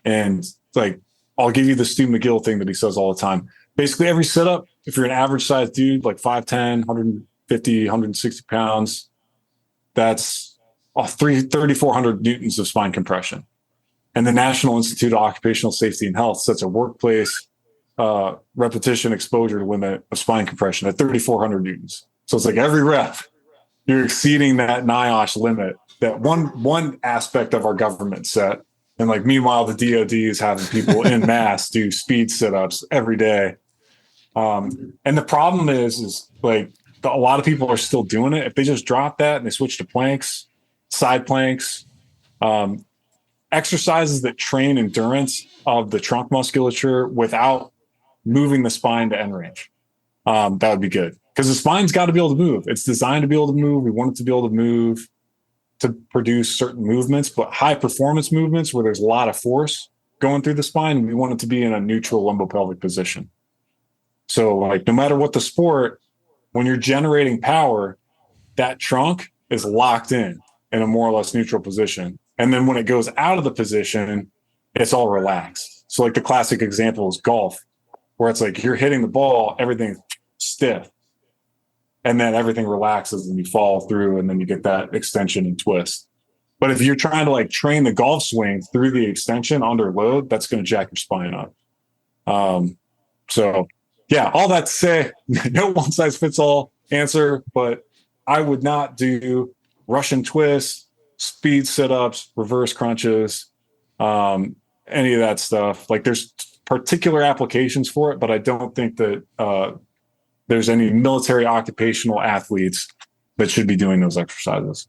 And like, I'll give you the Stu McGill thing that he says all the time. Basically, every sit-up, if you're an average sized dude, like 5'10", 150, 160 pounds, that's 3,400 newtons of spine compression. And the National Institute of Occupational Safety and Health sets a workplace repetition exposure limit of spine compression at 3,400 newtons. So it's like every rep, you're exceeding that NIOSH limit that one aspect of our government set. And like, meanwhile, the DOD is having people in mass do speed sit-ups every day. And the problem is like, a lot of people are still doing it. If they just drop that and they switch to planks, side planks, exercises that train endurance of the trunk musculature without moving the spine to end range, that would be good. Because the spine's got to be able to move. It's designed to be able to move. We want it to be able to move to produce certain movements, but high performance movements where there's a lot of force going through the spine, we want it to be in a neutral lumbopelvic position. So like, no matter what the sport, when you're generating power, that trunk is locked in a more or less neutral position. And then when it goes out of the position, it's all relaxed. So like, the classic example is golf, where it's like you're hitting the ball, everything's stiff, and then everything relaxes and you fall through, and then you get that extension and twist. But if you're trying to like train the golf swing through the extension under load, that's going to jack your spine up. So yeah, all that to say, no one size fits all answer, but I would not do Russian twists, speed sit-ups, reverse crunches, any of that stuff. Like, there's particular applications for it, but I don't think that there's any military occupational athletes that should be doing those exercises.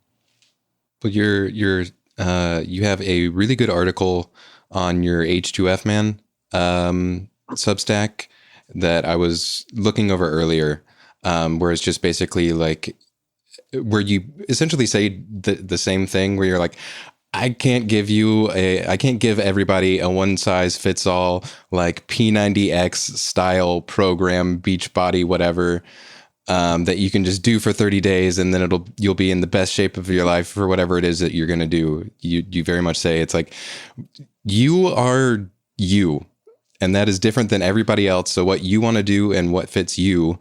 Well, you have a really good article on your H2F Man Substack that I was looking over earlier, where it's just basically like, where you essentially say the same thing, where you're like, I can't give everybody a one size fits all, like P90X style program, beach body, whatever, that you can just do for 30 days. And then you'll be in the best shape of your life for whatever it is that you're going to do. You very much say it's like, you are you, and that is different than everybody else. So what you want to do and what fits you,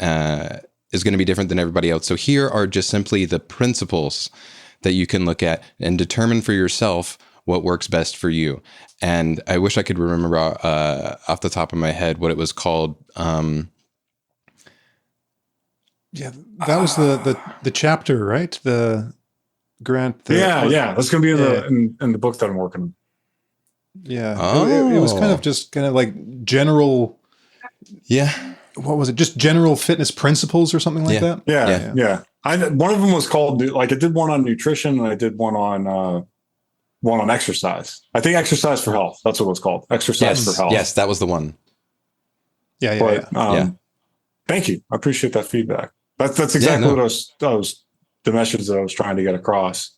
is going to be different than everybody else. So here are just simply the principles that you can look at and determine for yourself what works best for you. And I wish I could remember off the top of my head what it was called. Yeah, that was the chapter, right? The grant. Yeah. That's going to be in the book that I'm working on. Yeah. It was kind of like general. Yeah. What was it? Just general fitness principles or something like that? Yeah. One of them was called, like, I did one on nutrition and I did one on one on exercise. I think exercise for health. That's what it was called. Exercise for health. Yes, that was the one. Yeah. But, thank you. I appreciate that feedback. That's exactly what I was the message that I was trying to get across.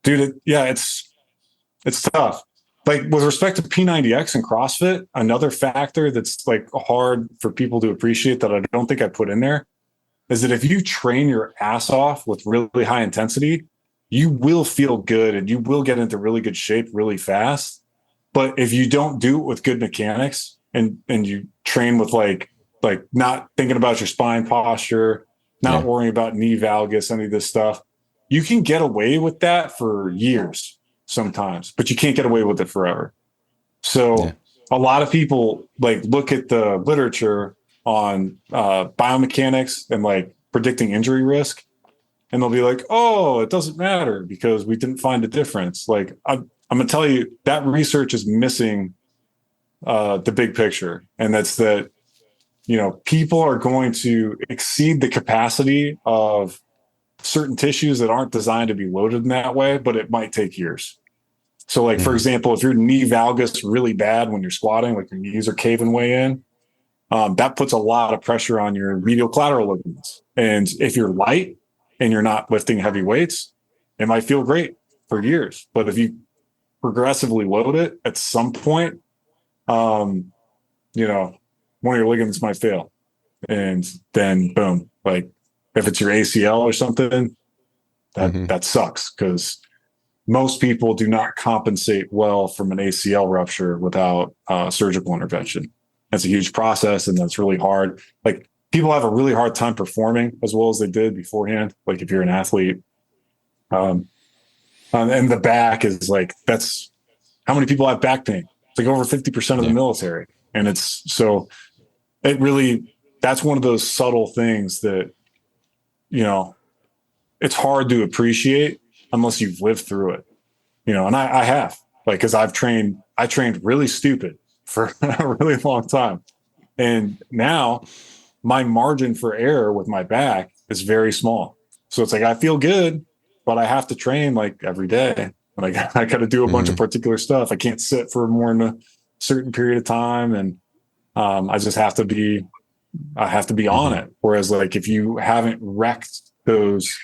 Dude, it's tough. Like with respect to P90X and CrossFit, another factor that's like hard for people to appreciate that I don't think I put in there is that if you train your ass off with really high intensity, you will feel good and you will get into really good shape really fast. But if you don't do it with good mechanics and you train with like not thinking about your spine posture, not worrying about knee valgus, any of this stuff, you can get away with that for years sometimes, but you can't get away with it forever. So a lot of people like look at the literature on biomechanics and like predicting injury risk, and they'll be like, oh, it doesn't matter because we didn't find a difference. Like I'm going to tell you that research is missing the big picture. And that's that, people are going to exceed the capacity of certain tissues that aren't designed to be loaded in that way, but it might take years. So like, for example, if your knee valgus really bad when you're squatting, like your knees are caving way in, that puts a lot of pressure on your medial collateral ligaments. And if you're light and you're not lifting heavy weights, it might feel great for years. But if you progressively load it at some point, one of your ligaments might fail. And then boom, like if it's your ACL or something, that sucks because most people do not compensate well from an ACL rupture without surgical intervention. That's a huge process and that's really hard. Like people have a really hard time performing as well as they did beforehand. Like if you're an athlete, and the back is like, that's how many people have back pain. It's like over 50% of the military. And that's one of those subtle things that, it's hard to appreciate unless you've lived through it, and I have, like, cause I trained really stupid for a really long time. And now my margin for error with my back is very small. So it's like, I feel good, but I have to train like every day. And I got to do a bunch of particular stuff. I can't sit for more than a certain period of time. And I just have to be on it. Whereas like, if you haven't wrecked those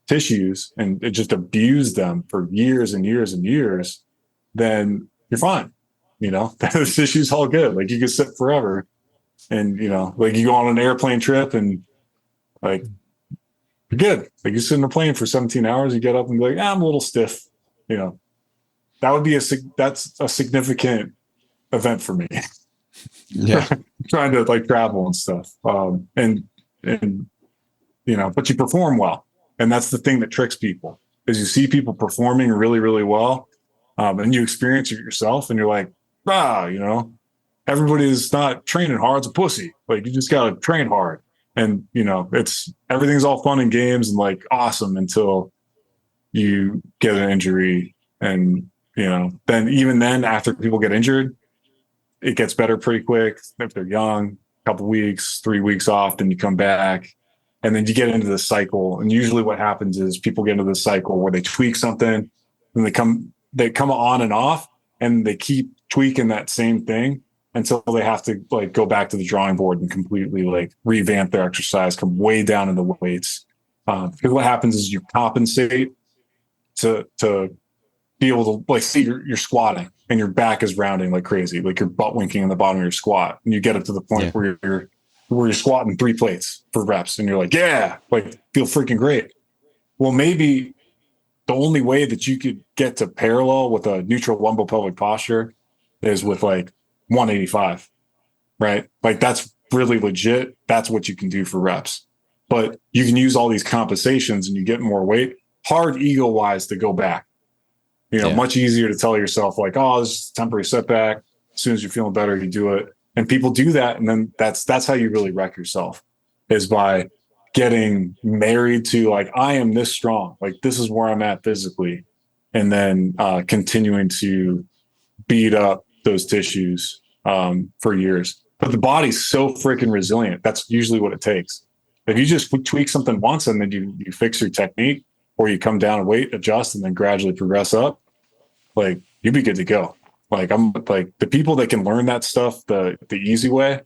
tissues and it just abused them for years and years and years, then you're fine. The tissue's all good. Like you can sit forever and, like you go on an airplane trip and like, you're good. Like you sit in a plane for 17 hours, you get up and be like, I'm a little stiff. That would be that's a significant event for me. Yeah. Trying to like travel and stuff. But you perform well. And that's the thing that tricks people is you see people performing really, really well. And you experience it yourself and you're like, everybody's not training hard. It's a pussy. Like you just got to train hard. And, everything's all fun and games and like awesome until you get an injury. And, then after people get injured, it gets better pretty quick. If they're young, a couple weeks, 3 weeks off, then you come back and then you get into the cycle. And usually what happens is people get into the cycle where they tweak something and they come on and off and they keep tweaking that same thing until they have to like go back to the drawing board and completely like revamp their exercise, come way down in the weights. Because what happens is you compensate to be able to like see you're squatting and your back is rounding like crazy, like you're butt winking in the bottom of your squat, and you get it to the point where you're squatting 3 plates for reps, and you're like, like feel freaking great. Well, maybe the only way that you could get to parallel with a neutral lumbopelvic posture is with like 185, right? Like that's really legit. That's what you can do for reps, but you can use all these compensations and you get more weight. Hard ego wise to go back. Much easier to tell yourself like, oh, this is a temporary setback. As soon as you're feeling better, you do it. And people do that. And then that's how you really wreck yourself, is by getting married to like, I am this strong. Like this is where I'm at physically. And then continuing to beat up those tissues for years. But the body's so freaking resilient. That's usually what it takes. If you just tweak something once and then you fix your technique, or you come down and weight, adjust, and then gradually progress up, like you'd be good to go. Like I'm like the people that can learn that stuff the easy way,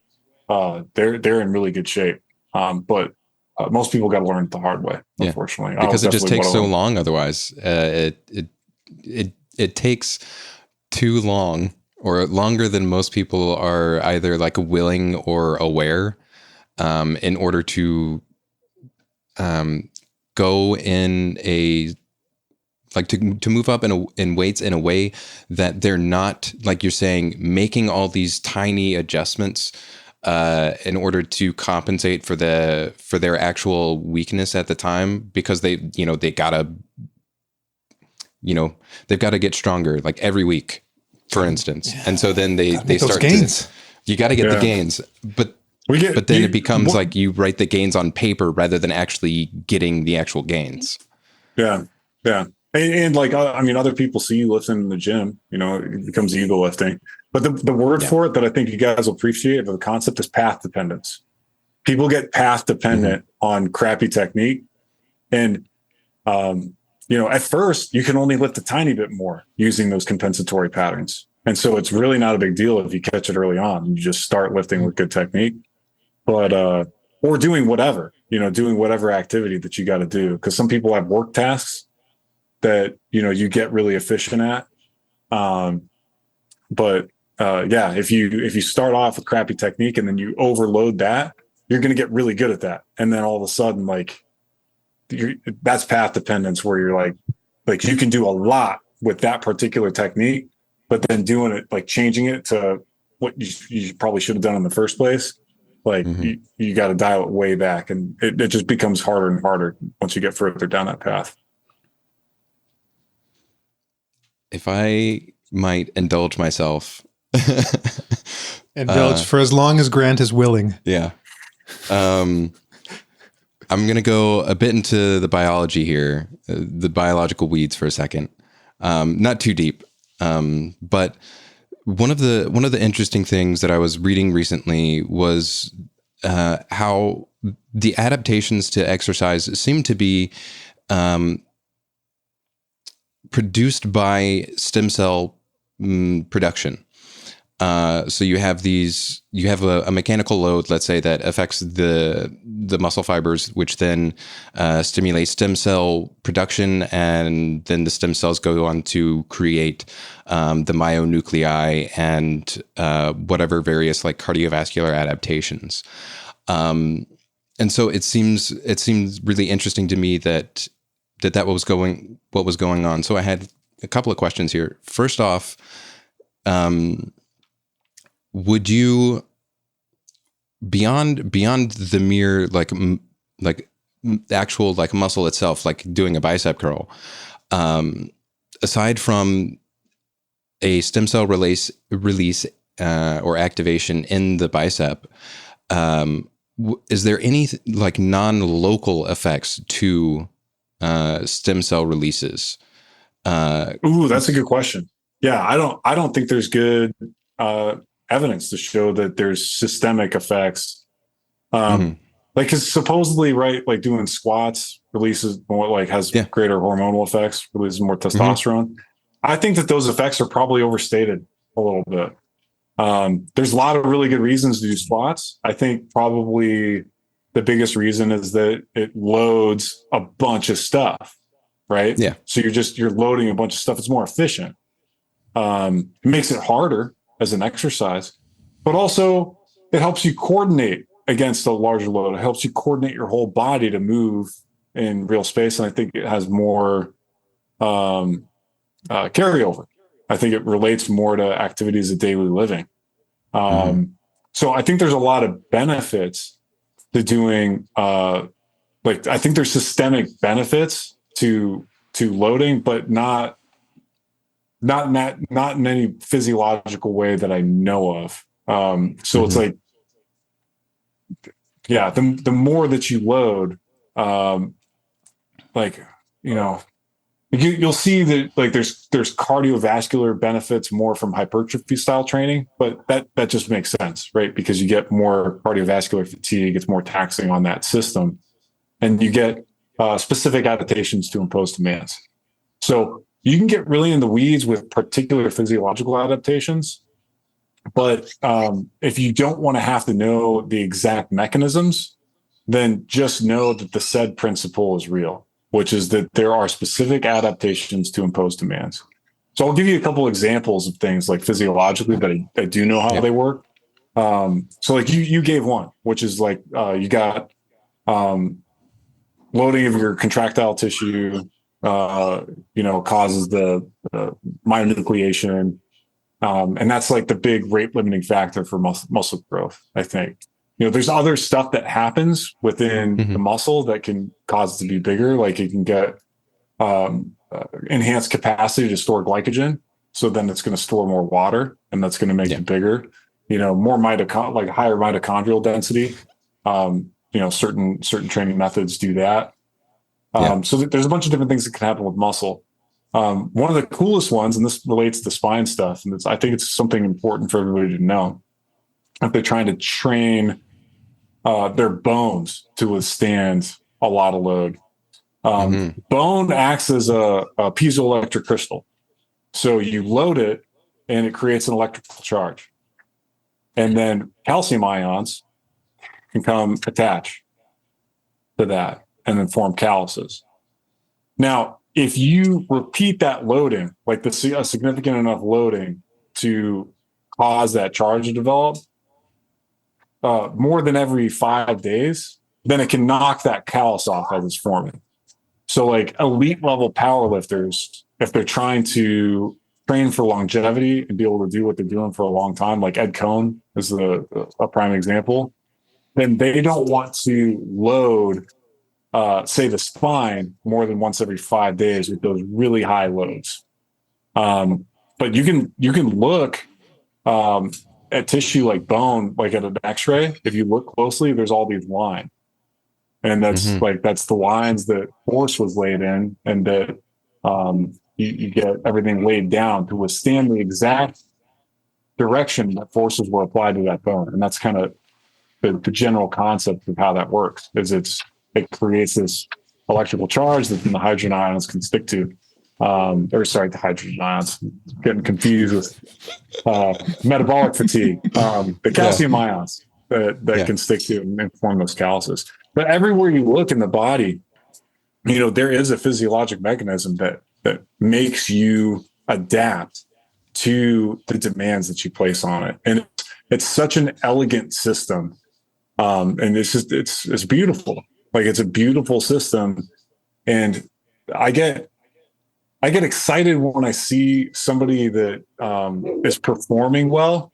they're in really good shape. But most people got to learn it the hard way, unfortunately, because it just takes so long. Otherwise, it takes too long, or longer than most people are either like willing or aware, in order to go in a like to move up in weights in a way that they're not, like you're saying, making all these tiny adjustments in order to compensate for their actual weakness at the time, because they've got to get stronger like every week, for instance. And so then they start gains. You got to get the gains, but then it becomes like you write the gains on paper rather than actually getting the actual gains. Yeah. And like, I mean, other people see you lifting in the gym, it becomes ego lifting. But the word for it that I think you guys will appreciate, the concept, is path dependence. People get path dependent on crappy technique. And, at first you can only lift a tiny bit more using those compensatory patterns. And so it's really not a big deal if you catch it early on. You just start lifting with good technique, but, or doing whatever, doing whatever activity that you got to do. Because some people have work tasks that you get really efficient at, but if you start off with crappy technique and then you overload that, you're going to get really good at that, and then all of a sudden, like, that's path dependence, where you're like you can do a lot with that particular technique, but then doing it, like changing it to what you probably should have done in the first place, like you got to dial it way back, and it just becomes harder and harder once you get further down that path. If I might indulge myself. Indulge for as long as Grant is willing. Yeah. I'm going to go a bit into the biology here, the biological weeds for a second. Not too deep. But one of the interesting things that I was reading recently was how the adaptations to exercise seem to be produced by stem cell production. So you have a mechanical load, let's say, that affects the muscle fibers, which then stimulates stem cell production, and then the stem cells go on to create the myonuclei and whatever various like cardiovascular adaptations. And so it seems really interesting to me that what was going on. So I had a couple of questions here. First off, would you, beyond the mere like actual like muscle itself, like doing a bicep curl, aside from a stem cell release or activation in the bicep, is there any like non-local effects to stem cell releases? Ooh, that's a good question. Yeah, I don't think there's good evidence to show that there's systemic effects. Like, because supposedly, right, like doing squats releases more, like has greater hormonal effects, releases more testosterone. I think that those effects are probably overstated a little bit. There's a lot of really good reasons to do squats. I think probably the biggest reason is that it loads a bunch of stuff, right? Yeah. So you're loading a bunch of stuff. It's more efficient. It makes it harder as an exercise, but also it helps you coordinate against a larger load. It helps you coordinate your whole body to move in real space. And I think it has more carryover. I think it relates more to activities of daily living. So I think there's a lot of benefits to doing, I think there's systemic benefits to loading, but not in any physiological way that I know of. So it's like, the more that you load, you'll see that like there's cardiovascular benefits more from hypertrophy style training, but that just makes sense, right? Because you get more cardiovascular fatigue, it's more taxing on that system, and you get specific adaptations to impose demands. So you can get really in the weeds with particular physiological adaptations, but if you don't want to have to know the exact mechanisms, then just know that the said principle is real, which is that there are specific adaptations to impose demands. So I'll give you a couple examples of things like physiologically that I do know how they work. So like you gave one, which is like you got loading of your contractile tissue, causes the myonucleation. And that's like the big rate limiting factor for muscle growth, I think. There's other stuff that happens within the muscle that can cause it to be bigger. Like it can get enhanced capacity to store glycogen. So then it's going to store more water, and that's going to make it bigger. More higher mitochondrial density. Certain training methods do that. So there's a bunch of different things that can happen with muscle. One of the coolest ones, and this relates to spine stuff, and I think it's something important for everybody to know, if they're trying to train their bones to withstand a lot of load. Bone acts as a piezoelectric crystal. So you load it and it creates an electrical charge. And then calcium ions can come attach to that and then form calluses. Now, if you repeat that loading, like a significant enough loading to cause that charge to develop, more than every 5 days, then it can knock that callus off as it's forming. So like elite level powerlifters, if they're trying to train for longevity and be able to do what they're doing for a long time, like Ed Cohn is a prime example, then they don't want to load, say, the spine more than once every 5 days with those really high loads. But you can look at tissue like bone, like at an X-ray. If you look closely, there's all these lines, and that's that's the lines that force was laid in, and that you get everything laid down to withstand the exact direction that forces were applied to that bone. And that's kind of the general concept of how that works. It creates this electrical charge that then the hydrogen ions can stick to. The hydrogen ions, getting confused with metabolic fatigue. The calcium ions that can stick to and form those calluses. But everywhere you look in the body, there is a physiologic mechanism that makes you adapt to the demands that you place on it. And it's such an elegant system. And it's beautiful. Like it's a beautiful system. And I get excited when I see somebody that is performing well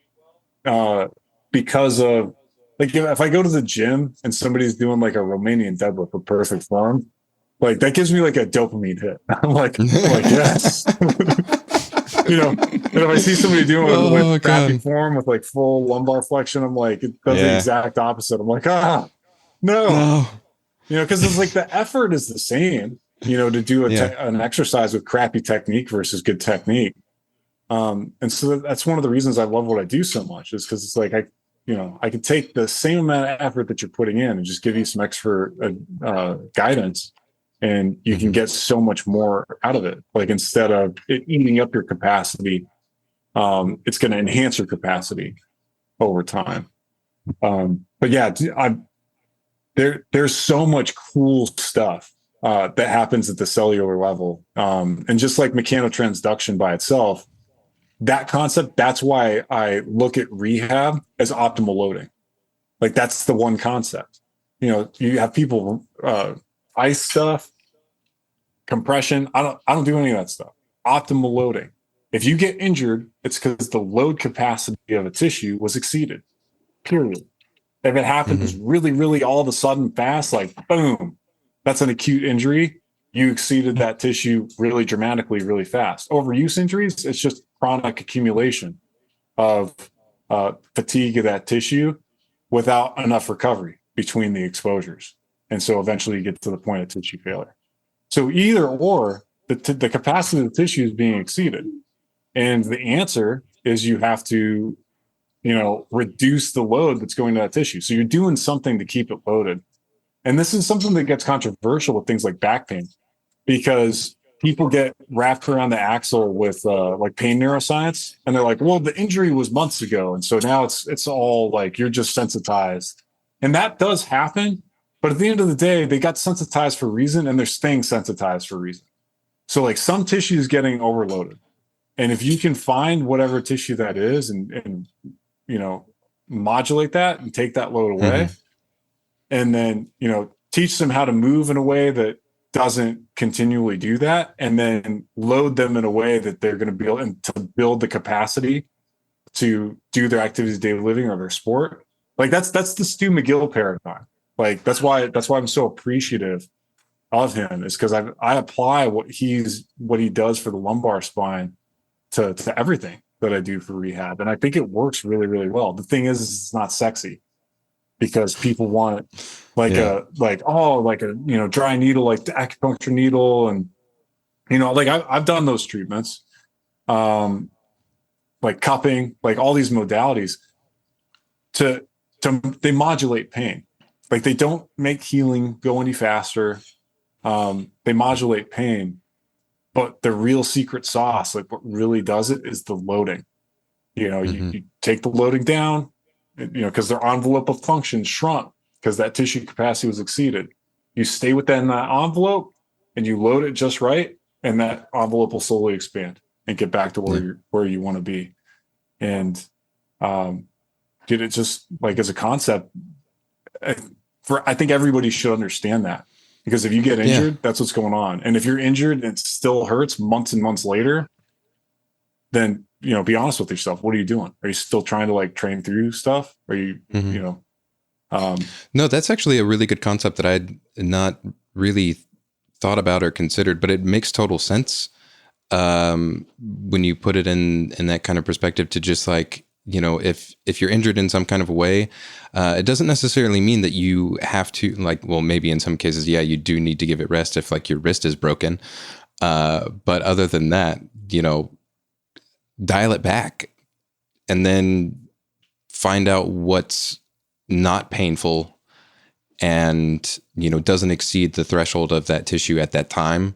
because of, like, if I go to the gym and somebody's doing like a Romanian deadlift with perfect form, like that gives me like a dopamine hit. I'm like yes. And if I see somebody doing it with crappy form with like full lumbar flexion, I'm like, it does the exact opposite. I'm like, no. Because it's like the effort is the same, to do an exercise with crappy technique versus good technique. And so that's one of the reasons I love what I do so much, is because it's like, I could take the same amount of effort that you're putting in and just give you some extra guidance, and you can get so much more out of it. Like instead of it eating up your capacity, it's going to enhance your capacity over time. But yeah, there's so much cool stuff that happens at the cellular level. And just like mechanotransduction by itself, that concept, that's why I look at rehab as optimal loading. Like that's the one concept. You have people ice stuff, compression. I don't do any of that stuff. Optimal loading. If you get injured, it's because the load capacity of a tissue was exceeded. Period. If it happens really, really all of a sudden fast, like boom, that's an acute injury. You exceeded that tissue really dramatically, really fast. Overuse injuries, it's just chronic accumulation of fatigue of that tissue without enough recovery between the exposures. And so eventually you get to the point of tissue failure. So either or, the capacity of the tissue is being exceeded. And the answer is you have to, reduce the load that's going to that tissue. So you're doing something to keep it loaded. And this is something that gets controversial with things like back pain, because people get wrapped around the axle with like pain neuroscience, and they're like, well, the injury was months ago, and so now it's all like you're just sensitized. And that does happen, but at the end of the day, they got sensitized for a reason, and they're staying sensitized for a reason. So like some tissue is getting overloaded, and if you can find whatever tissue that is, and you know, modulate that and take that load away, and then, you know, teach them how to move in a way that doesn't continually do that, and then load them in a way that they're going to be able to build the capacity to do their activities of daily living or their sport. Like that's the Stu McGill paradigm. Like that's why I'm so appreciative of him, is because I apply what he does for the lumbar spine to everything that I do for rehab, and I think it works really, really well. The thing is it's not sexy, because people want like a you know, dry needle, like the acupuncture needle, and you know, like I've done those treatments, like cupping, like all these modalities to they modulate pain. Like they don't make healing go any faster. They modulate pain, but the real secret sauce, like what really does it, is the loading. You know, you take the loading down, you know, because their envelope of function shrunk because that tissue capacity was exceeded. You stay within that envelope and you load it just right, and that envelope will slowly expand and get back to where you want to be. And dude, it just like as a concept, I think everybody should understand that, because if you get injured, that's what's going on. And if you're injured and it still hurts months and months later, then, you know, be honest with yourself. What are you doing? Are you still trying to like train through stuff? Are you, you know, no, that's actually a really good concept that I'd not really thought about or considered, but it makes total sense. When you put it in that kind of perspective, to just like, you know, if you're injured in some kind of a way, it doesn't necessarily mean that you have to, like, well, maybe in some cases, yeah, you do need to give it rest if like your wrist is broken. But other than that, you know, dial it back and then find out what's not painful and, you know, doesn't exceed the threshold of that tissue at that time.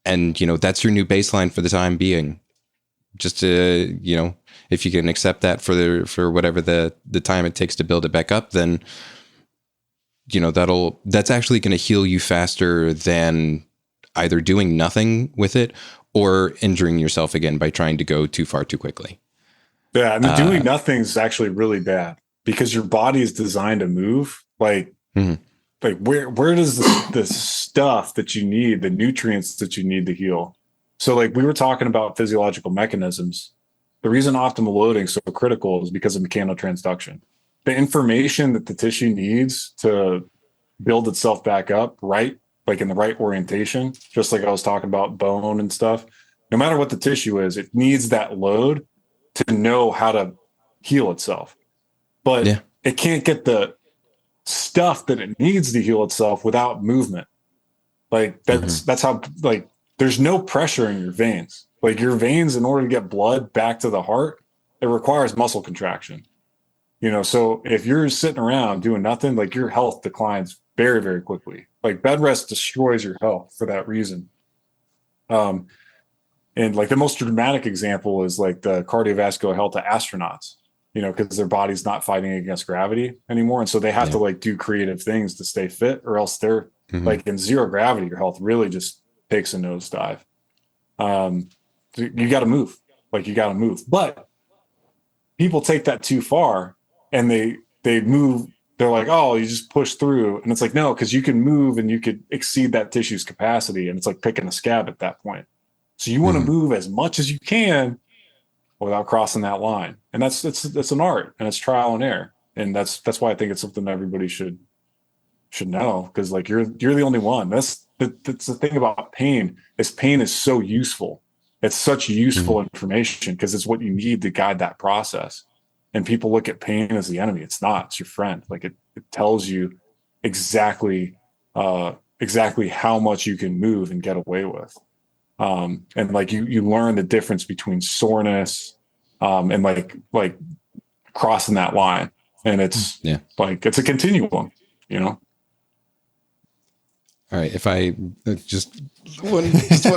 And, you know, that's your new baseline for the time being. Just to, you know, if you can accept that for whatever the time it takes to build it back up, then, you know, that's actually going to heal you faster than either doing nothing with it or injuring yourself again by trying to go too far too quickly. Yeah, and doing nothing is actually really bad, because your body is designed to move. Like, like where does the stuff that you need, the nutrients that you need to heal? So like we were talking about physiological mechanisms. The reason optimal loading is so critical is because of mechanotransduction. The information that the tissue needs to build itself back up, right? Like in the right orientation, just like I was talking about bone and stuff. No matter what the tissue is, it needs that load to know how to heal itself. But it can't get the stuff that it needs to heal itself without movement. Like that's how, like, there's no pressure in your veins. Like your veins, in order to get blood back to the heart, it requires muscle contraction. You know, so if you're sitting around doing nothing, like your health declines very, very quickly. Like bed rest destroys your health for that reason. And like the most dramatic example is like the cardiovascular health of astronauts, you know, because their body's not fighting against gravity anymore. And so they have to like do creative things to stay fit, or else they're like in zero gravity, your health really just takes a nosedive. You got to move. Like you got to move. But people take that too far, and they move. They're like, oh, you just push through. And it's like, no, because you can move and you could exceed that tissue's capacity. And it's like picking a scab at that point. So you want to move as much as you can without crossing that line. And that's an art, and it's trial and error. And that's why I think it's something everybody should know, because like you're the only one. That's the thing about pain is so useful. It's such useful information, because it's what you need to guide that process. And people look at pain as the enemy. It's not. It's your friend. Like it tells you exactly how much you can move and get away with. And like you learn the difference between soreness and like crossing that line. And it's like it's a continuum, you know. All right. If I just one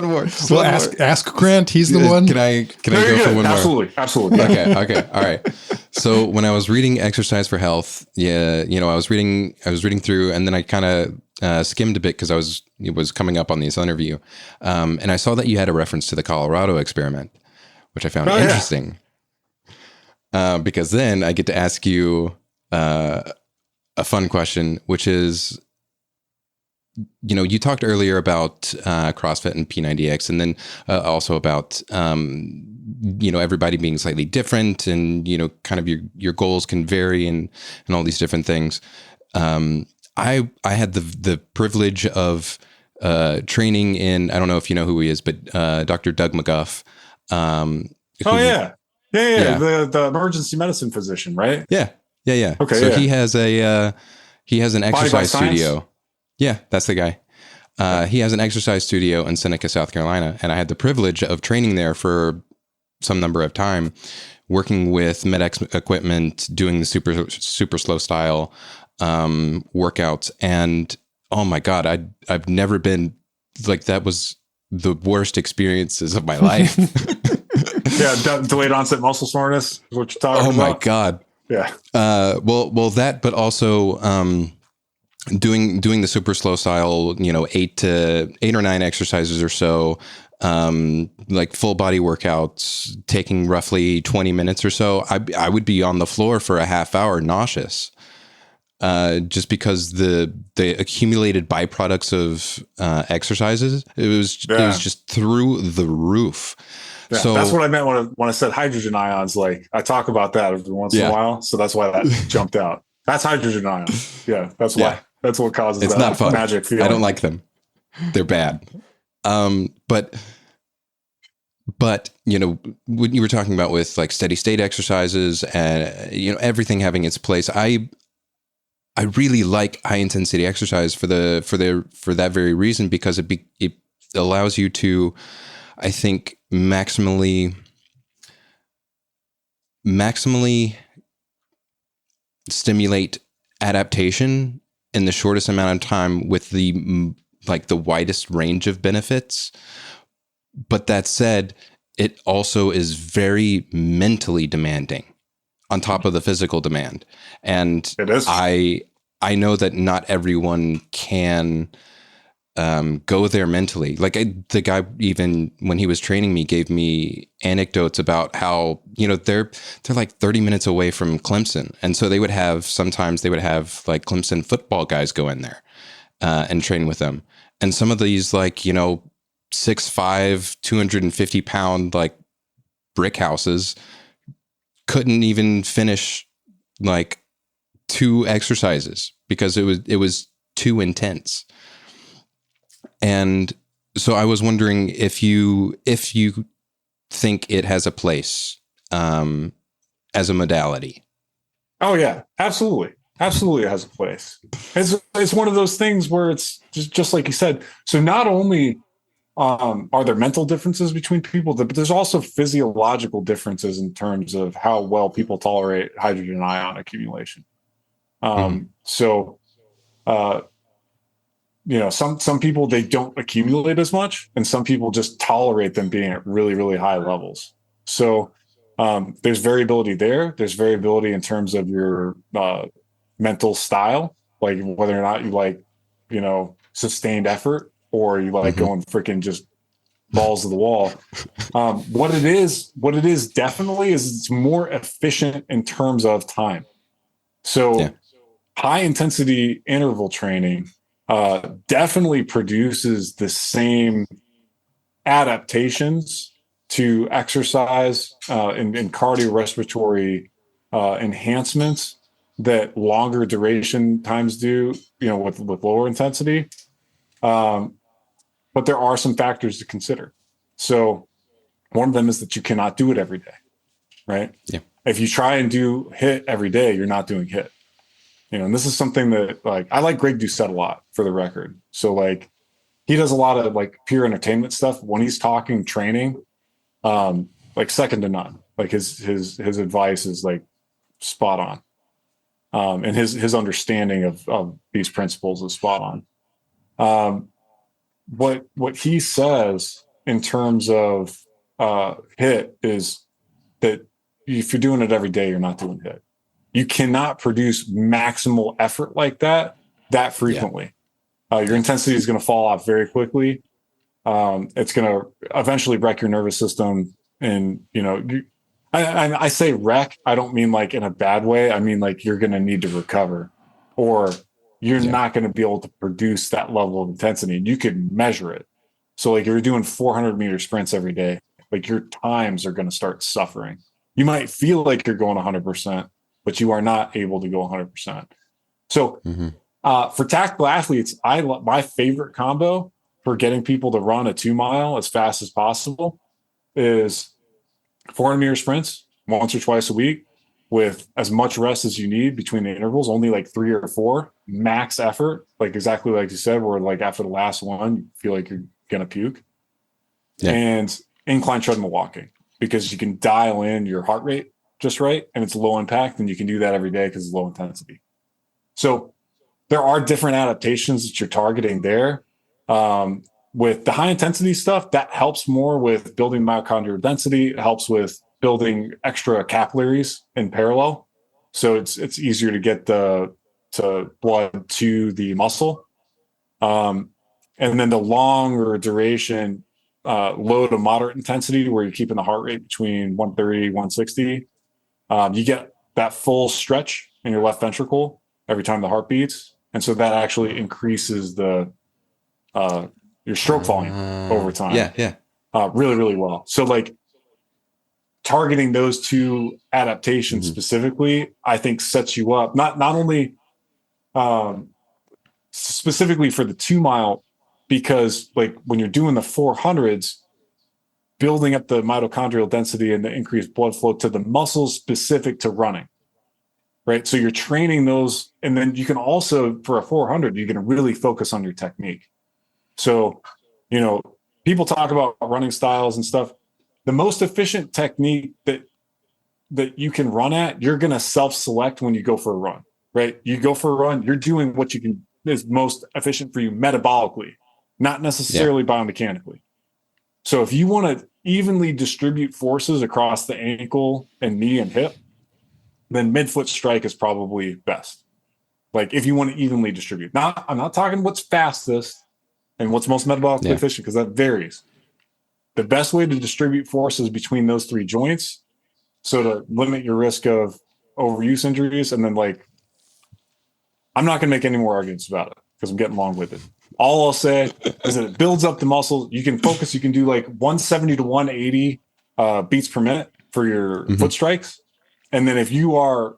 more. Well, ask Grant. He's the one. Can I go for one more? Absolutely. Yeah. Okay. All right. So when I was reading Exercise for Health, I was reading through, and then I kind of skimmed a bit because it was coming up on this interview, and I saw that you had a reference to the Colorado experiment, which I found interesting. Because then I get to ask you a fun question, which is, you talked earlier about CrossFit and P90X, and then also about everybody being slightly different, and kind of your goals can vary, and all these different things. I had the privilege of training in, I don't know if you know who he is, but Dr. Doug McGuff. Yeah. The emergency medicine physician, right? Yeah. Okay. So he has an exercise studio. Yeah, that's the guy. He has an exercise studio in Seneca, South Carolina, and I had the privilege of training there for some number of time, working with MedX equipment, doing the super slow style workouts, and oh my God, I've never been like, that was the worst experiences of my life. Yeah, delayed onset muscle soreness is what you're talking about. Oh my God. Yeah. Well, that, but also doing the super slow style, 8 or 9 exercises or so, like full body workouts, taking roughly 20 minutes or so. I would be on the floor for a half hour, nauseous, just because the accumulated byproducts of exercises, it was just through the roof. Yeah, so that's what I meant when I said hydrogen ions. Like, I talk about that every once in a while, so that's why that jumped out. That's hydrogen ions. Yeah, that's why. That's what causes it's that not fun. Magic feeling. I don't like them. They're bad. But when you were talking about with like steady state exercises and everything having its place, I really like high intensity exercise for that very reason, because it allows you to, I think, maximally stimulate adaptation in the shortest amount of time with the widest range of benefits. But that said, it also is very mentally demanding on top of the physical demand. And it is. I know that not everyone can go there mentally. Like the guy, even when he was training me, gave me anecdotes about how, they're like 30 minutes away from Clemson. And so sometimes they would have like Clemson football guys go in there and train with them. And some of these, like, 6'5", 250-pound like brick houses couldn't even finish like 2 exercises because it was too intense. And so I was wondering if you think it has a place as a modality. Oh yeah, absolutely. Absolutely, it has a place. It's one of those things where it's just like you said. So not only are there mental differences between people, but there's also physiological differences in terms of how well people tolerate hydrogen ion accumulation. So, some people, they don't accumulate as much, and some people just tolerate them being at really, really high levels. So there's variability there. There's variability in terms of your mental style, like whether or not you like, sustained effort, or you like going freaking just balls to the wall. What it is definitely is it's more efficient in terms of time. So high intensity interval training definitely produces the same adaptations to exercise and cardiorespiratory enhancements that longer duration times do, with lower intensity. But there are some factors to consider. So one of them is that you cannot do it every day, right? Yeah. If you try and do HIIT every day, you're not doing HIIT. And this is something that, like, I like Greg Doucette a lot, for the record. So like, he does a lot of like pure entertainment stuff. When he's talking training, like second to none. Like his advice is like spot on. And his understanding of these principles is spot What he says in terms of hit is that if you're doing it every day, you're not doing hit. You cannot produce maximal effort like that frequently. Your intensity is going to fall off very quickly. It's going to eventually wreck your nervous system. And, I say wreck, I don't mean like in a bad way. I mean, like you're going to need to recover, or you're not going to be able to produce that level of intensity. And you can measure it. So like if you're doing 400-meter sprints every day, like your times are going to start suffering. You might feel like you're going 100%, but you are not able to go 100%. So for tactical athletes, my favorite combo for getting people to run a 2-mile as fast as possible is 400-meter sprints once or twice a week with as much rest as you need between the intervals, only like 3 or 4, max effort, like exactly like you said, where like after the last one, you feel like you're going to puke. And incline treadmill walking, because you can dial in your heart rate just right, and it's low impact, and you can do that every day because it's low intensity. So there are different adaptations that you're targeting there. With the high intensity stuff, that helps more with building myocardial density. It helps with building extra capillaries in parallel. So it's easier to get the blood to the muscle. And then the longer duration, low to moderate intensity, where you're keeping the heart rate between 130, 160, you get that full stretch in your left ventricle every time the heart beats. And so that actually increases your stroke volume over time. Really, really well. So like targeting those two adaptations specifically, I think sets you up not only specifically for the 2-mile, because like when you're doing the 400s, building up the mitochondrial density and the increased blood flow to the muscles specific to running, right? So you're training those. And then you can also, for a 400, you can really focus on your technique. So, people talk about running styles and stuff. The most efficient technique that you can run at, you're going to self-select when you go for a run, right? You go for a run, you're doing what you can is most efficient for you metabolically, not necessarily biomechanically. So if you want to evenly distribute forces across the ankle and knee and hip, then midfoot strike is probably best. Like if you want to evenly distribute. Now, I'm not talking what's fastest and what's most metabolically efficient, because that varies. The best way to distribute forces between those 3 joints, so to limit your risk of overuse injuries, and then like, I'm not going to make any more arguments about it because I'm getting long-winded. All I'll say is that it builds up the muscle. You can focus. You can do like 170 to 180 beats per minute for your foot strikes. And then if you are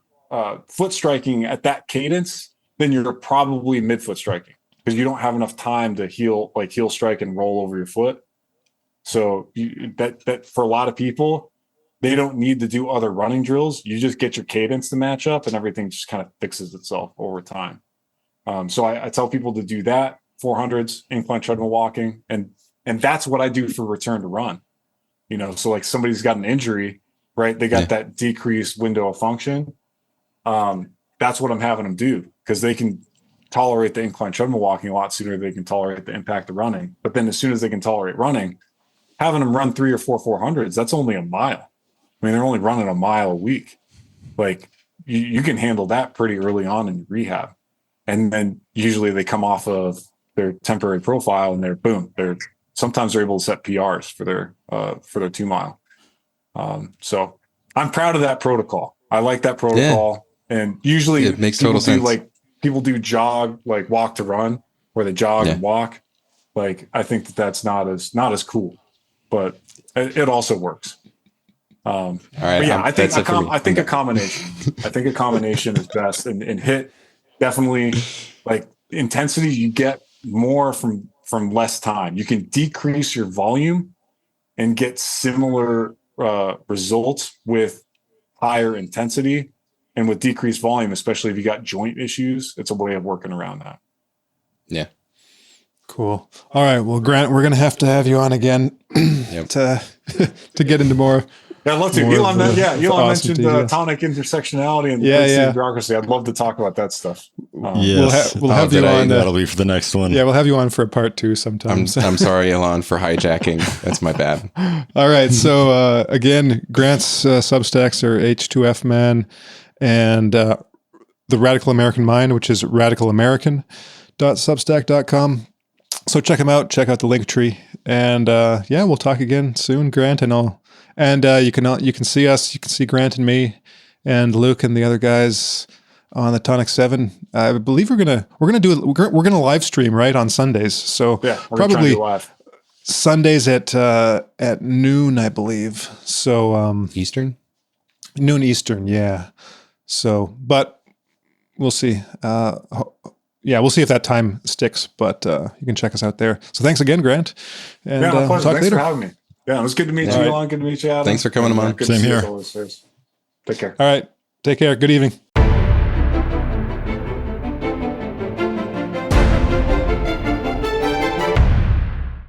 foot striking at that cadence, then you're probably midfoot striking, because you don't have enough time to heel strike and roll over your foot. So that for a lot of people, they don't need to do other running drills. You just get your cadence to match up, and everything just kind of fixes itself over time. So I tell people to do that, 400s, incline treadmill walking, and that's what I do for return to run. So like somebody's got an injury, right? They got that decreased window of function. That's what I'm having them do, because they can tolerate the incline treadmill walking a lot sooner than they can tolerate the impact of running. But then as soon as they can tolerate running, having them run 3 or 4 400s, that's only a mile. I mean, they're only running a mile a week. Like you can handle that pretty early on in rehab. And then usually they come off of their temporary profile and sometimes they're able to set PRs for their 2-mile. So I'm proud of that protocol. I like that protocol. And usually it makes total sense. People do jog, like walk to run, where they jog and walk. Like, I think that's not as cool, but it also works. All right. But yeah, I think a combination. I think a combination is best. And hit, definitely, like intensity, you get more from less time. You can decrease your volume and get similar results with higher intensity, and with decreased volume, especially if you got joint issues. It's a way of working around that. Yeah. Cool. All right. Well, Grant, we're going to have you on again to get into more Yeah, I'd love to. More Elon, of the Elon awesome mentioned details. tonic intersectionality and Yeah. bureaucracy. I'd love to talk about that stuff. Yes. we'll have you on. That'll be for the next one. Yeah, we'll have you on for a part 2 I'm sometimes. sorry, Elon, for hijacking. That's my bad. All right. So again, Grant's Substacks are H2F Man and The Radical American Mind, which is radicalamerican.substack.com. So check them out. Check out the link tree, and we'll talk again soon, Grant, and all. And you can see us. You can see Grant and me, and Luke and the other guys on the Tonic 7. I believe we're gonna live stream right on Sundays. So Yeah, we're probably live. Sundays at noon, I believe. So Eastern? noon Eastern, yeah. So, but we'll see. We'll see if that time sticks, but you can check us out there. So thanks again, Grant. And Yeah, my we'll pleasure. talk Thanks later. for having me. Yeah, it was good to meet you, right. Elon. Good to meet you, Adam. Thanks for coming on. Good Same to see you here. as always. Take care. All right. Take care. Good evening.